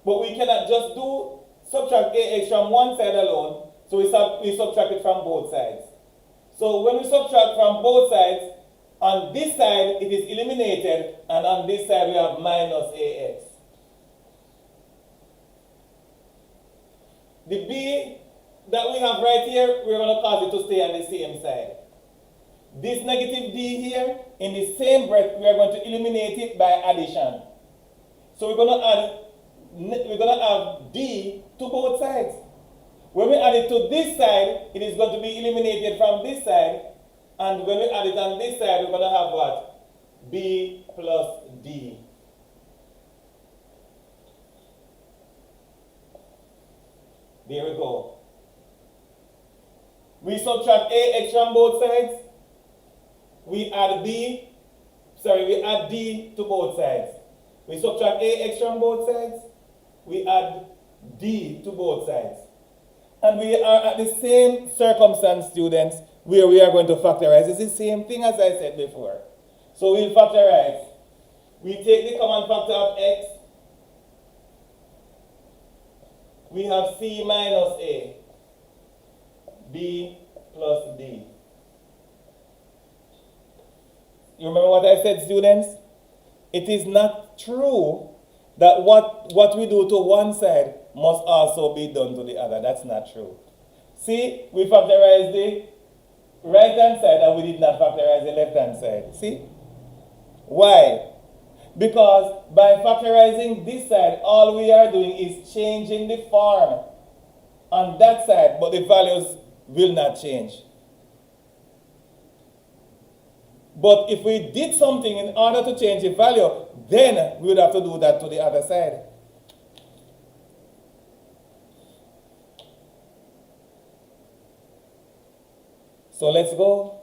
But we cannot just subtract ax from one side alone, so we subtract it from both sides. So when we subtract from both sides, on this side, it is eliminated, and on this side, we have minus ax. The b that we have right here, we're going to cause it to stay on the same side. This negative d here, in the same breath, we are going to eliminate it by addition. So we're going to have d to both sides. When we add it to this side, it is going to be eliminated from this side. And when we add it on this side, we're going to have what? B plus D. There we go. We subtract ax from both sides. We add D to both sides. We subtract ax from both sides. We add D to both sides. And we are at the same circumstance, students, where we are going to factorize. It's the same thing as I said before. So we'll factorize. We take the common factor of x. We have c minus a, b plus d. You remember what I said, students? It is not true that what we do to one side must also be done to the other. That's not true. See, we factorize the right-hand side and we did not factorize the left-hand side. See? Why? Because by factorizing this side, all we are doing is changing the form on that side, but the values will not change. But if we did something in order to change the value, then we would have to do that to the other side. So let's go.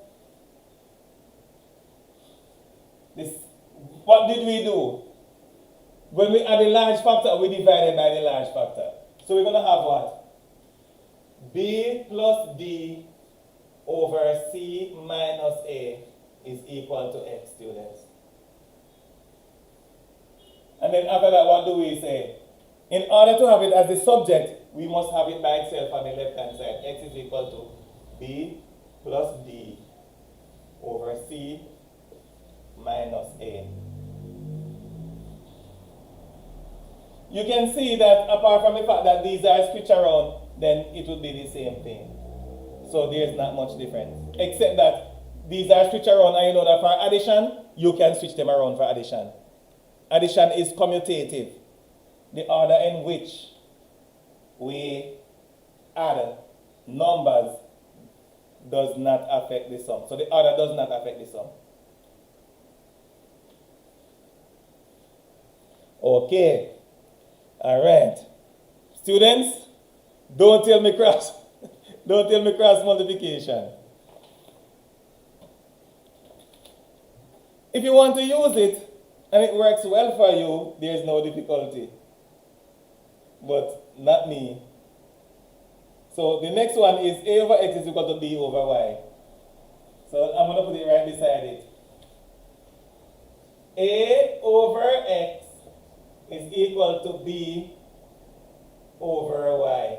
What did we do? When we add a large factor, we divided by the large factor. So we're going to have what? B plus D over C minus A is equal to X, students. And then after that, what do we say? In order to have it as the subject, we must have it by itself on the left-hand side. X is equal to B plus D over C minus A. You can see that apart from the fact that these are switched around, then it would be the same thing. So there's not much difference. Except that these are switched around, and you know that for addition, you can switch them around for addition. Addition is commutative. The order in which we add numbers does not affect the sum. So the order does not affect the sum. Okay. All right. Students, don't tell me cross. Don't tell me cross multiplication. If you want to use it and it works well for you, there's no difficulty. But not me. So the next one is A over X is equal to B over Y. So I'm going to put it right beside it. A over X is equal to B over Y.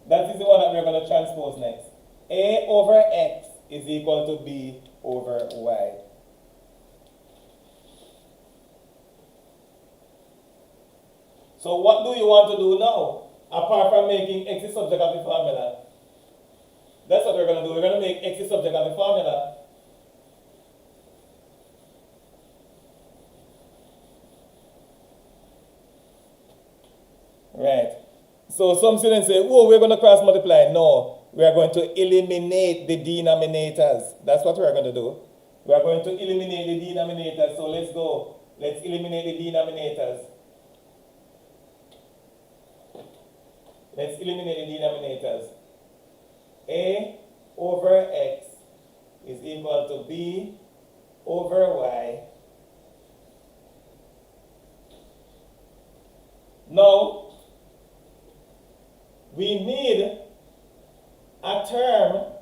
That is the one that we're going to transpose next. A over X is equal to B over Y. So what do you want to do now? Apart from making X the subject of the formula. That's what we're going to do. We're going to make X the subject of the formula. Right. So some students say, oh, we're going to cross multiply. No, we are going to eliminate the denominators. That's what we're going to do. We are going to eliminate the denominators. So let's go. Let's eliminate the denominators. Let's eliminate the denominators. A over X is equal to B over Y. Now, we need a term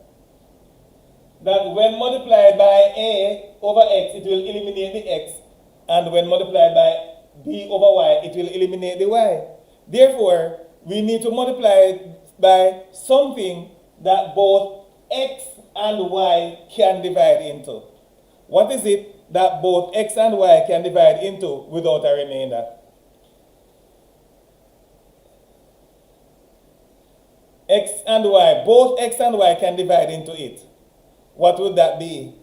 that when multiplied by A over X, it will eliminate the X, and when multiplied by B over Y, it will eliminate the Y. Therefore, we need to multiply by something that both X and Y can divide into. What is it that both X and Y can divide into without a remainder? X and Y, both X and Y can divide into it. What would that be?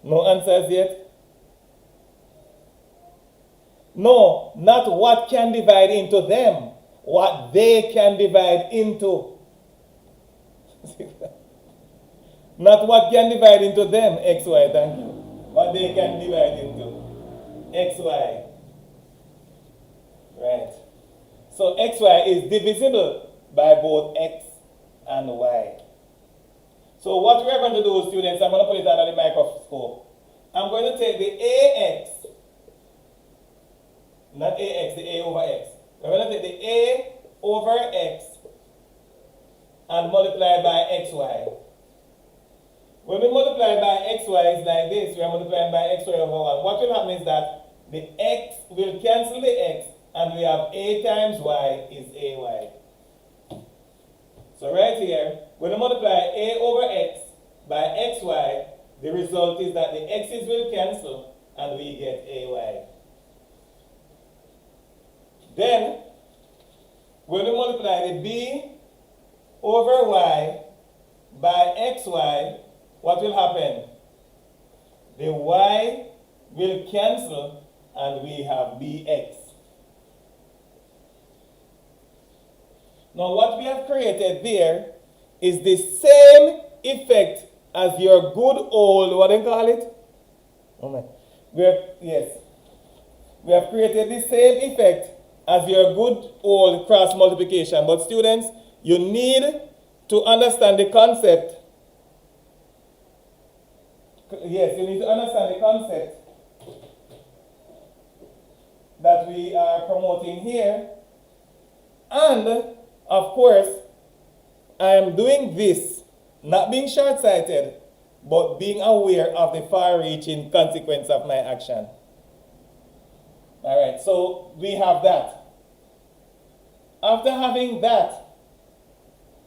No answers yet? No, not what can divide into them. What they can divide into. Not what can divide into them, XY, thank you. What they can divide into, XY. Right. So XY is divisible by both X and Y. So what we are going to do, students, I'm going to put it under the microscope. I'm going to take the AX, not AX, the A over X. We're going to take the A over X and multiply by XY. When we multiply by xy, it's like this. We are multiplying by xy over 1. What will happen is that the x will cancel the x, and we have a times y is ay. So right here, when we multiply a over x by xy, the result is that the x's will cancel, and we get ay. Then, when we multiply the b over y by xy, what will happen? The y will cancel and we have bx. Now what we have created there is the same effect as your good old, what do you call it? Oh my. Yes. We have created the same effect as your good old cross multiplication. But students, you need to understand the concept. Yes, you need to understand the concept that we are promoting here. And, of course, I am doing this, not being short-sighted, but being aware of the far-reaching consequence of my action. All right, so we have that. After having that,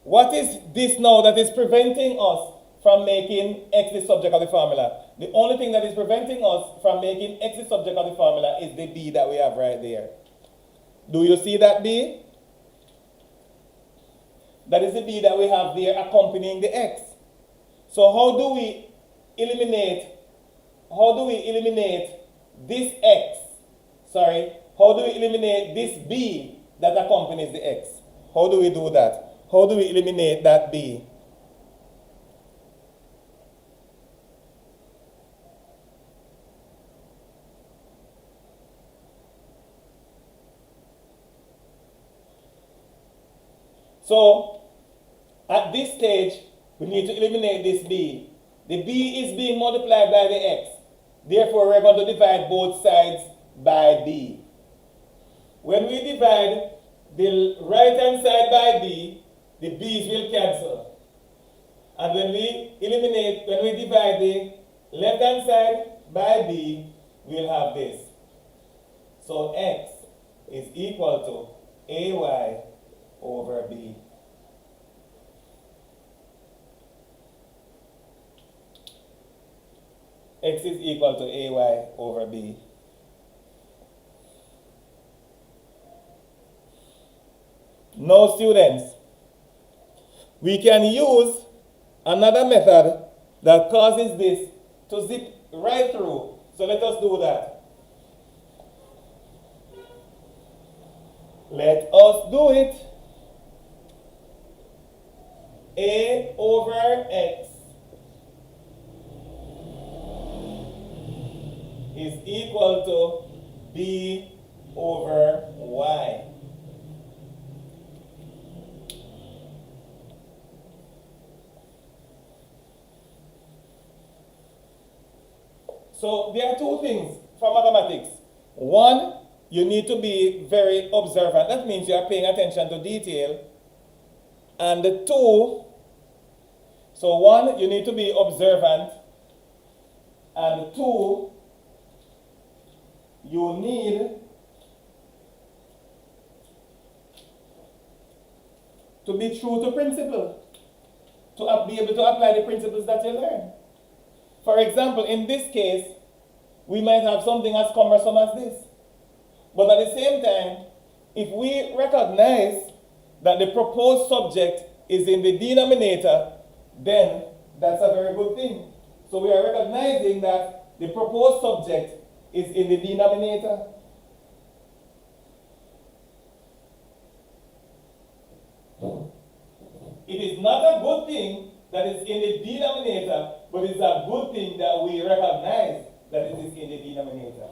what is this now that is preventing us from making x the subject of the formula? The only thing that is preventing us from making x the subject of the formula is the b that we have right there. Do you see that b? That is the b that we have there accompanying the x. So how do we eliminate this x? Sorry, how do we eliminate this b that accompanies the x? How do we do that? How do we eliminate that b? So, at this stage, we need to eliminate this b. The b is being multiplied by the x. Therefore, we're going to divide both sides by b. When we divide the right-hand side by b, the b's will cancel. And when we divide the left-hand side by b, we'll have this. So x is equal to ay over b. X is equal to ay over b. Now, students, we can use another method that causes this to zip right through. So let us do that. Let us do it. A over x is equal to b over y. So there are two things for mathematics. One, you need to be very observant. That means you are paying attention to detail. And two, so one, you need to be observant. And two, you need to be true to principle, to be able to apply the principles that you learn. For example, in this case, we might have something as cumbersome as this. But at the same time, if we recognize that the proposed subject is in the denominator, then that's a very good thing. So we are recognizing that the proposed subject is in the denominator. It is not a good thing that it's in the denominator, but it's a good thing that we recognize that it is in the denominator.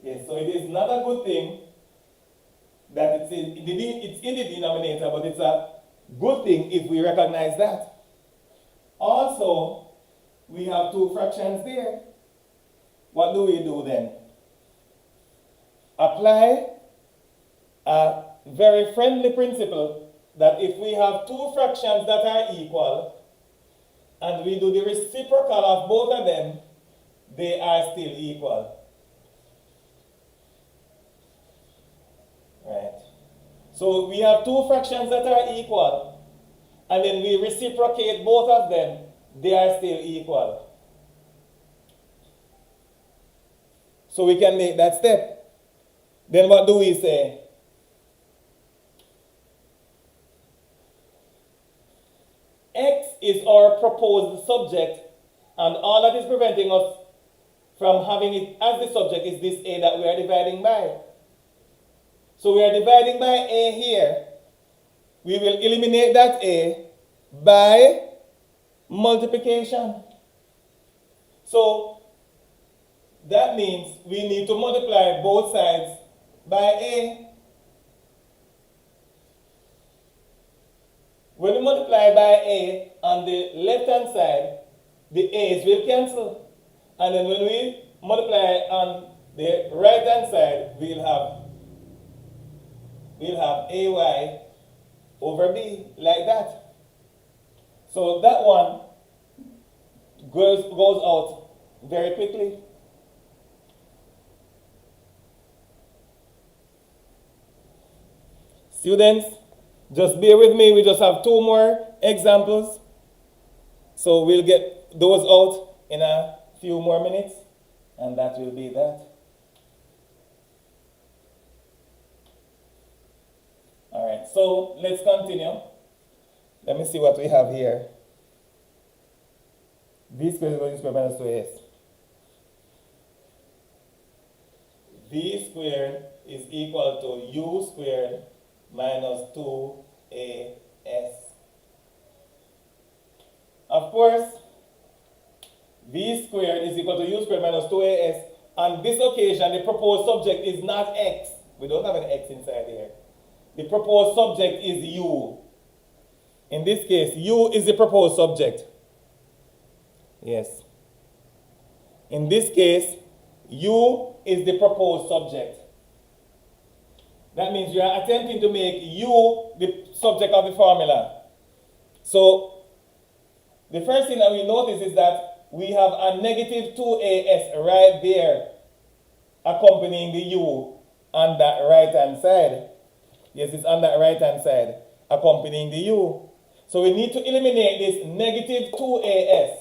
Yes, so it is not a good thing that it's in the denominator, but it's a good thing if we recognize that. Also, we have two fractions there. What do we do then? Apply a very friendly principle that if we have two fractions that are equal and we do the reciprocal of both of them, they are still equal. Right. So we have two fractions that are equal, and then we reciprocate both of them, they are still equal. So we can make that step. Then what do we say? X is our proposed subject, and all that is preventing us from having it as the subject is this A that we are dividing by. So we are dividing by A here. We will eliminate that A by multiplication. So that means we need to multiply both sides by A. When we multiply by A on the left-hand side, the A's will cancel. And then when we multiply on the right-hand side, we'll have AY over B, like that. So that one goes out very quickly. Students, just bear with me, we just have two more examples. So we'll get those out in a few more minutes, and that will be that. All right, so let's continue. Let me see what we have here. V squared is equal to square minus 2as. V squared is equal to u squared minus 2as. Of course, v squared is equal to u squared minus 2as. On this occasion, the proposed subject is not x. We don't have an x inside here. The proposed subject is u. In this case, u is the proposed subject. Yes. In this case, u is the proposed subject. That means you are attempting to make u the subject of the formula. So, the first thing that we notice is that we have a negative 2as right there accompanying the u on that right-hand side. Yes, it's on that right-hand side accompanying the u. So we need to eliminate this negative 2as.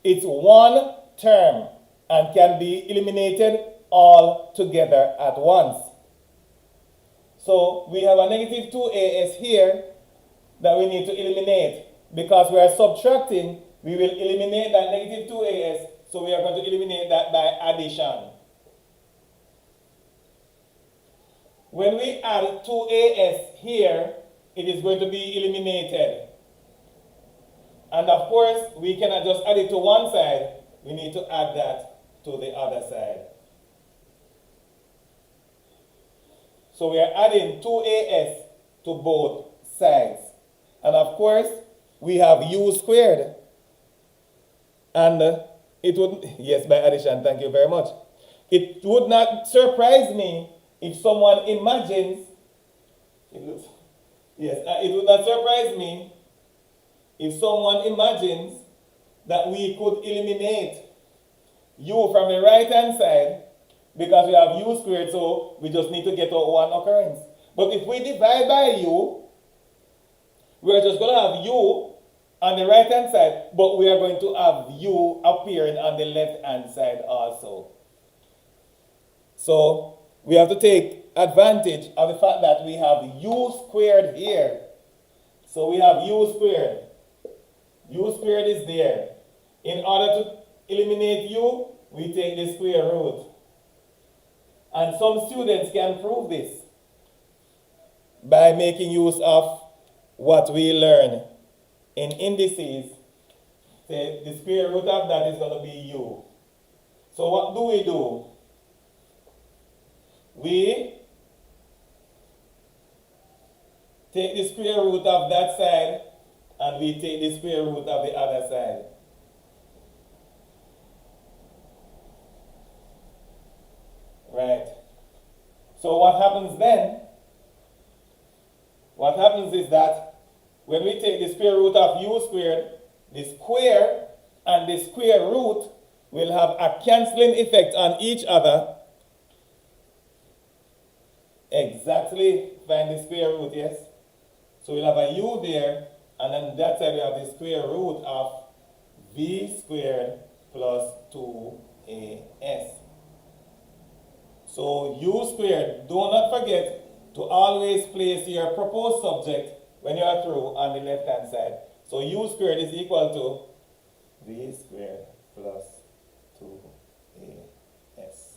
It's one term and can be eliminated all together at once. So we have a negative 2as here that we need to eliminate. Because we are subtracting, we will eliminate that negative 2as, so we are going to eliminate that by addition. When we add 2as here, it is going to be eliminated. And of course, we cannot just add it to one side, we need to add that to the other side. So we are adding 2as to both sides. And of course, we have u squared. And it would, yes, by addition, thank you very much. It would not surprise me if someone imagines, it would not surprise me if someone imagines that we could eliminate u from the right-hand side because we have u squared, so we just need to get out one occurrence. But if we divide by u, we are just going to have u on the right-hand side, but we are going to have u appearing on the left-hand side also. So we have to take advantage of the fact that we have u squared here. So we have u squared. U squared is there. In order to eliminate u, we take the square root. And some students can prove this by making use of what we learn in indices. Say the square root of that is going to be u. So what do? We take the square root of that side and we take the square root of the other side. Right. So what happens then? What happens is that when we take the square root of u squared, the square and the square root will have a cancelling effect on each other, Exactly, find the square root, yes. So we'll have a u there, and then that side we have the square root of v squared plus 2as. So u squared, do not forget to always place your proposed subject when you are through on the left hand side. So u squared is equal to v squared plus 2as.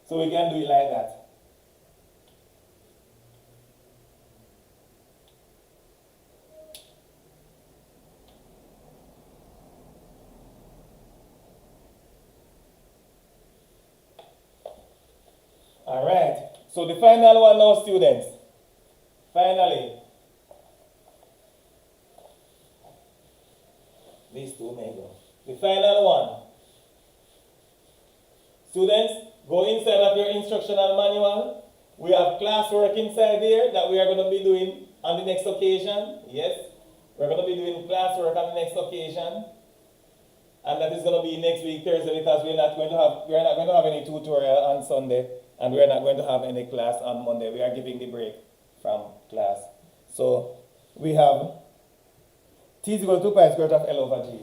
So we can do it like that. All right. So the final one now, students. Finally, these two may go. The final one. Students, go inside of your instructional manual. We have classwork inside there that we are going to be doing on the next occasion. Yes, we're going to be doing classwork on the next occasion. And that is going to be next week, Thursday, because we're not going to have any tutorial on Sunday, and we're not going to have any class on Monday. We are giving the break from class. So we have t is equal to 2 pi square root of L over G.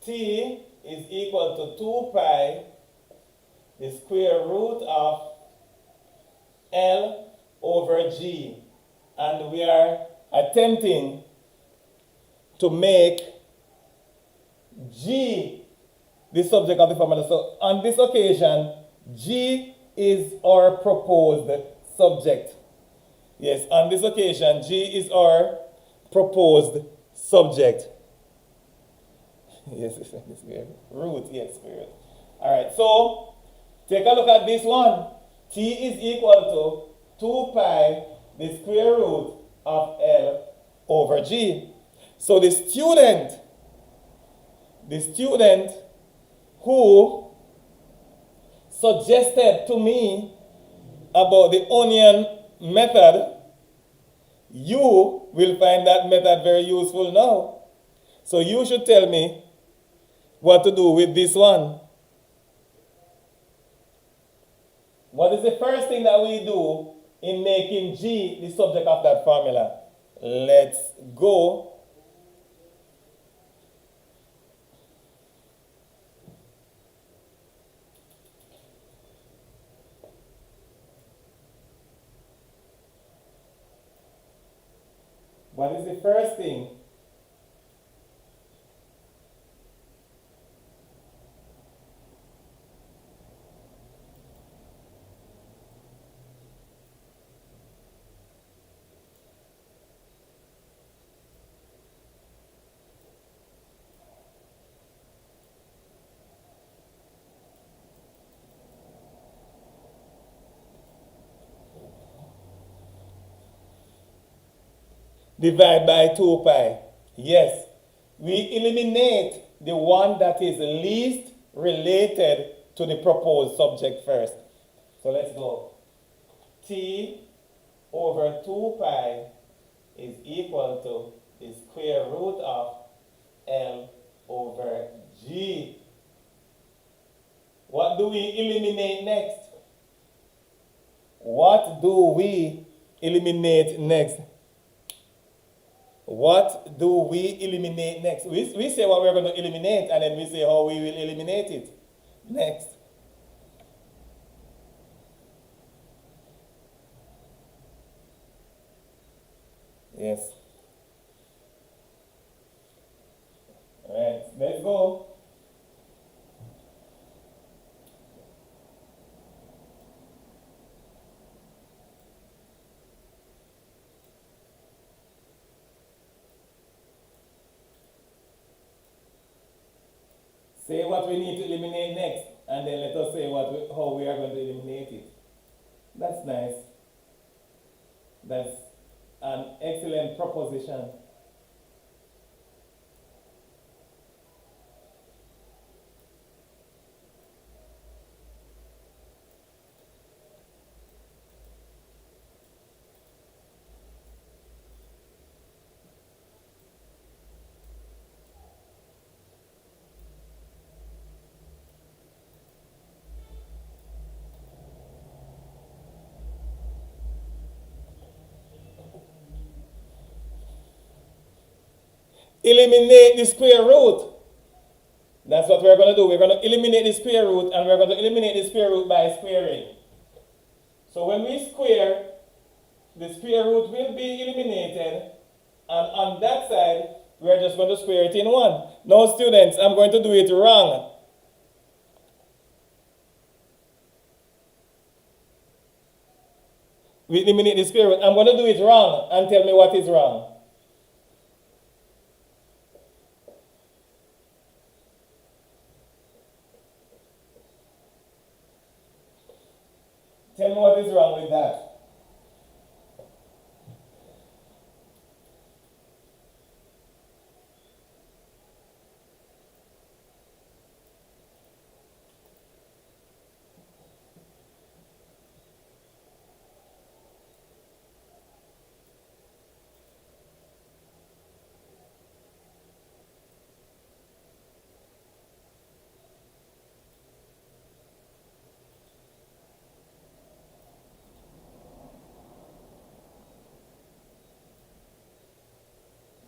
T is equal to 2 pi the square root of L over G. And we are attempting to make G the subject of the formula. So on this occasion, G is our proposed subject. Yes, on this occasion, G is our proposed subject. Yes, root, yes, square. All right, so take a look at this one. T is equal to 2 pi the square root of L over G. So the student who suggested to me about the onion method, you will find that method very useful now. So you should tell me what to do with this one. What is the first thing that we do in making G the subject of that formula? Let's go. What is the first thing? Divide by 2 pi. Yes, we eliminate the one that is least related to the proposed subject first. So let's go. T over 2 pi is equal to the square root of L over G. What do we eliminate next? What do we eliminate next? What do we eliminate next? We say what we're going to eliminate, and then we say how we will eliminate it next. Yes. All right, let's go. Say what we need to eliminate next, and then let us say how we are going to eliminate it. That's nice. That's an excellent proposition. eliminate the square root. That's what we're going to do. We're going to eliminate the square root, and we're going to eliminate the square root by squaring. So when we square, the square root will be eliminated, and on that side, we're just going to square it in 1. Now, students, I'm going to do it wrong. We eliminate the square root. I'm going to do it wrong, and tell me what is wrong. Tell me what is wrong with that.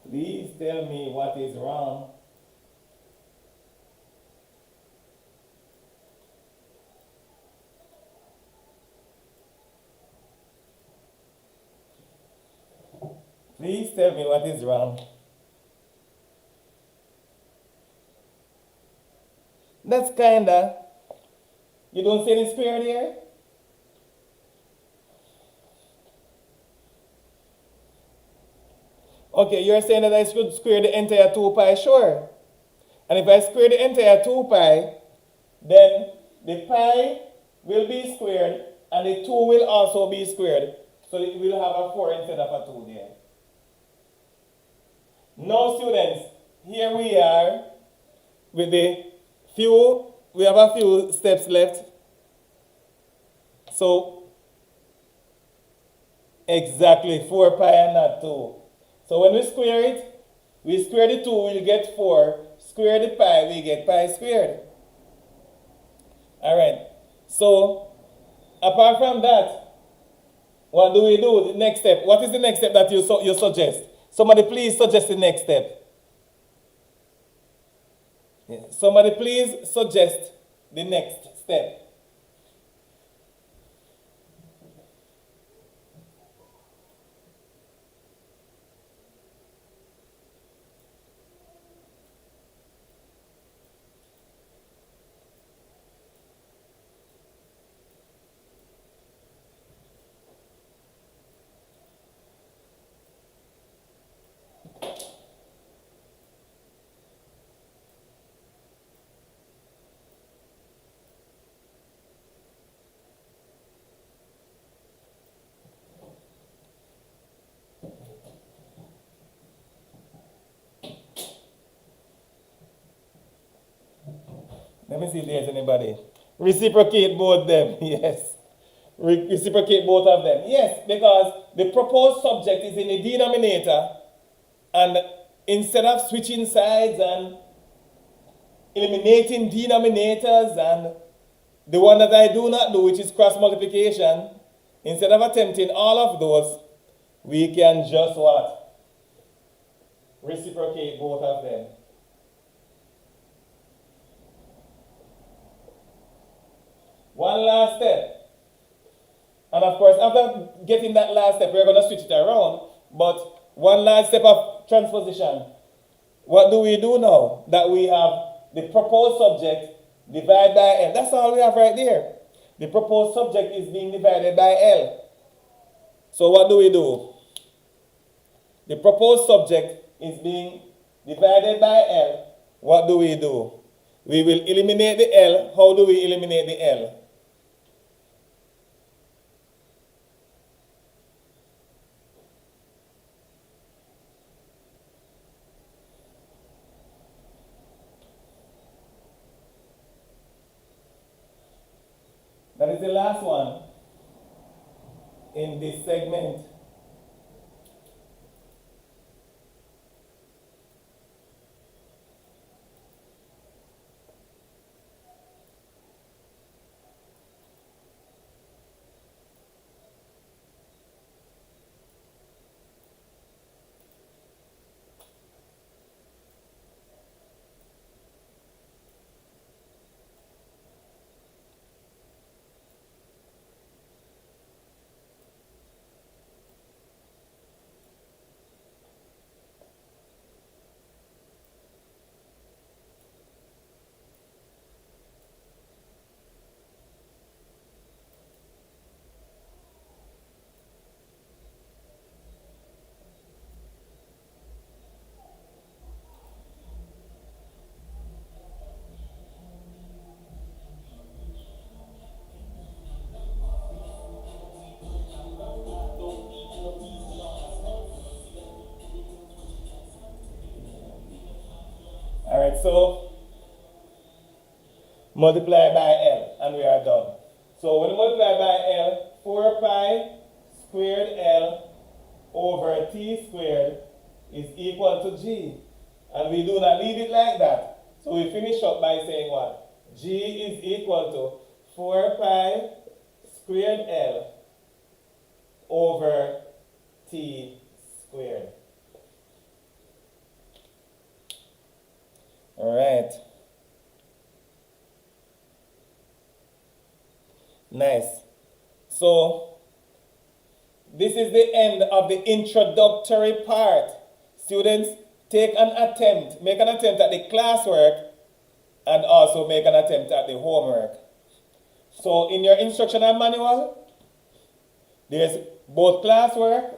Please tell me what is wrong. Please tell me what is wrong. That's kinda. You don't see any square there? Okay, you're saying that I should square the entire 2 pi, sure. And if I square the entire 2 pi, then the pi will be squared and the 2 will also be squared. So it will have a 4 instead of a 2 there. Now students, here we are with we have a few steps left. So exactly 4 pi and not 2. So when we square it, we square the 2, we'll get 4. Square the pi, we get pi squared. Alright, so apart from that, what do we do? The next step. What is the next step that you suggest? Somebody please suggest the next step. Yeah. Somebody please suggest the next step. Let me see if there's anybody. Reciprocate both them, yes. Reciprocate both of them. Yes, because the proposed subject is in the denominator, and instead of switching sides and eliminating denominators and the one that I do not do, which is cross multiplication, instead of attempting all of those, we can just what? Reciprocate both of them. One last step. And of course, after getting that last step, we're going to switch it around. But one last step of transposition. What do we do now that we have the proposed subject divided by L? That's all we have right there. The proposed subject is being divided by L. So what do we do? The proposed subject is being divided by L. What do? We will eliminate the L. How do we eliminate the L? That is the last one in this segment. so multiply by L, and we are done. So when you multiply by L, 4 pi squared L over T squared is equal to G. And we do not leave it like that. So we finish up by saying what? G is equal to 4 pi squared L over T squared. All right. Nice. So this is the end of the introductory part. Students, make an attempt at the classwork and also make an attempt at the homework. So in your instructional manual, there's both classwork.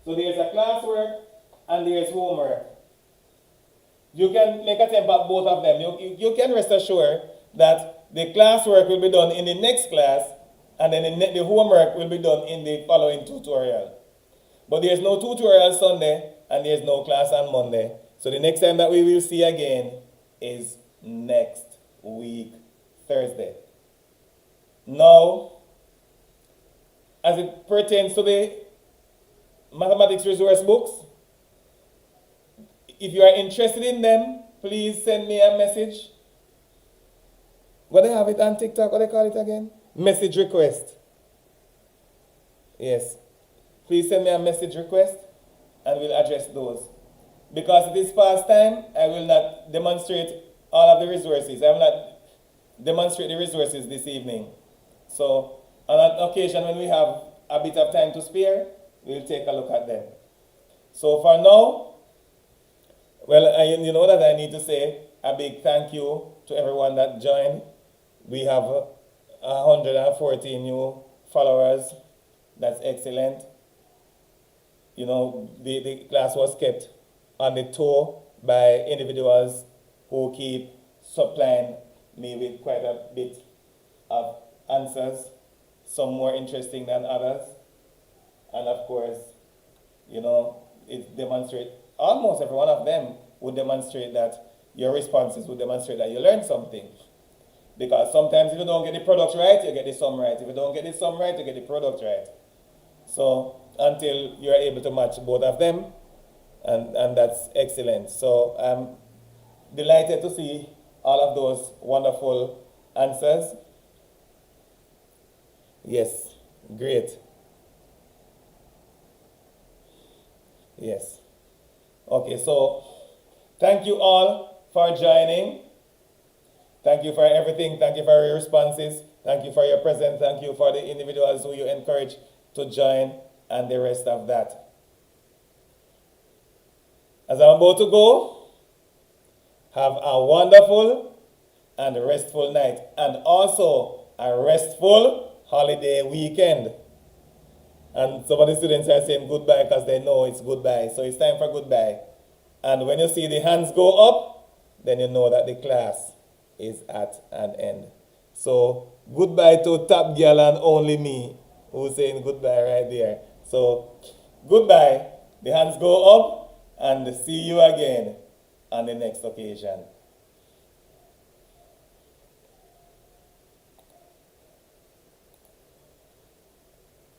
So there's a classwork and there's homework. You can make attempt at both of them. You can rest assured that the classwork will be done in the next class and then the homework will be done in the following tutorial. But there's no tutorial Sunday and there's no class on Monday. So the next time that we will see again is next week, Thursday. Now, as it pertains to the mathematics resource books, if you are interested in them, please send me a message. What they have it on TikTok, what they call it again? Message request. Yes. Please send me a message request and we'll address those. Because it is past time, I will not demonstrate all of the resources. I will not demonstrate the resources this evening. So, on an occasion when we have a bit of time to spare, we'll take a look at them. So for now, well, you know that I need to say a big thank you to everyone that joined. We have 114 new followers. That's excellent. You know, the class was kept on the toe by individuals who keep supplying me with quite a bit of answers, some more interesting than others. And of course, you know, it demonstrates, almost every one of them would demonstrate that your responses would demonstrate that you learned something. Because sometimes if you don't get the product right, you get the sum right. If you don't get the sum right, you get the product right. So until you're able to match both of them, and that's excellent. So I'm delighted to see all of those wonderful answers. Yes, great. Yes. Okay, so thank you all for joining. Thank you for everything. Thank you for your responses. Thank you for your presence. Thank you for the individuals who you encourage to join and the rest of that. As I'm about to go, have a wonderful and restful night and also a restful holiday weekend. And some of the students are saying goodbye because they know it's goodbye. So it's time for goodbye. And when you see the hands go up, then you know that the class is at an end. So goodbye to Top Girl and Only Me, who's saying goodbye right there. So goodbye. The hands go up and see you again on the next occasion.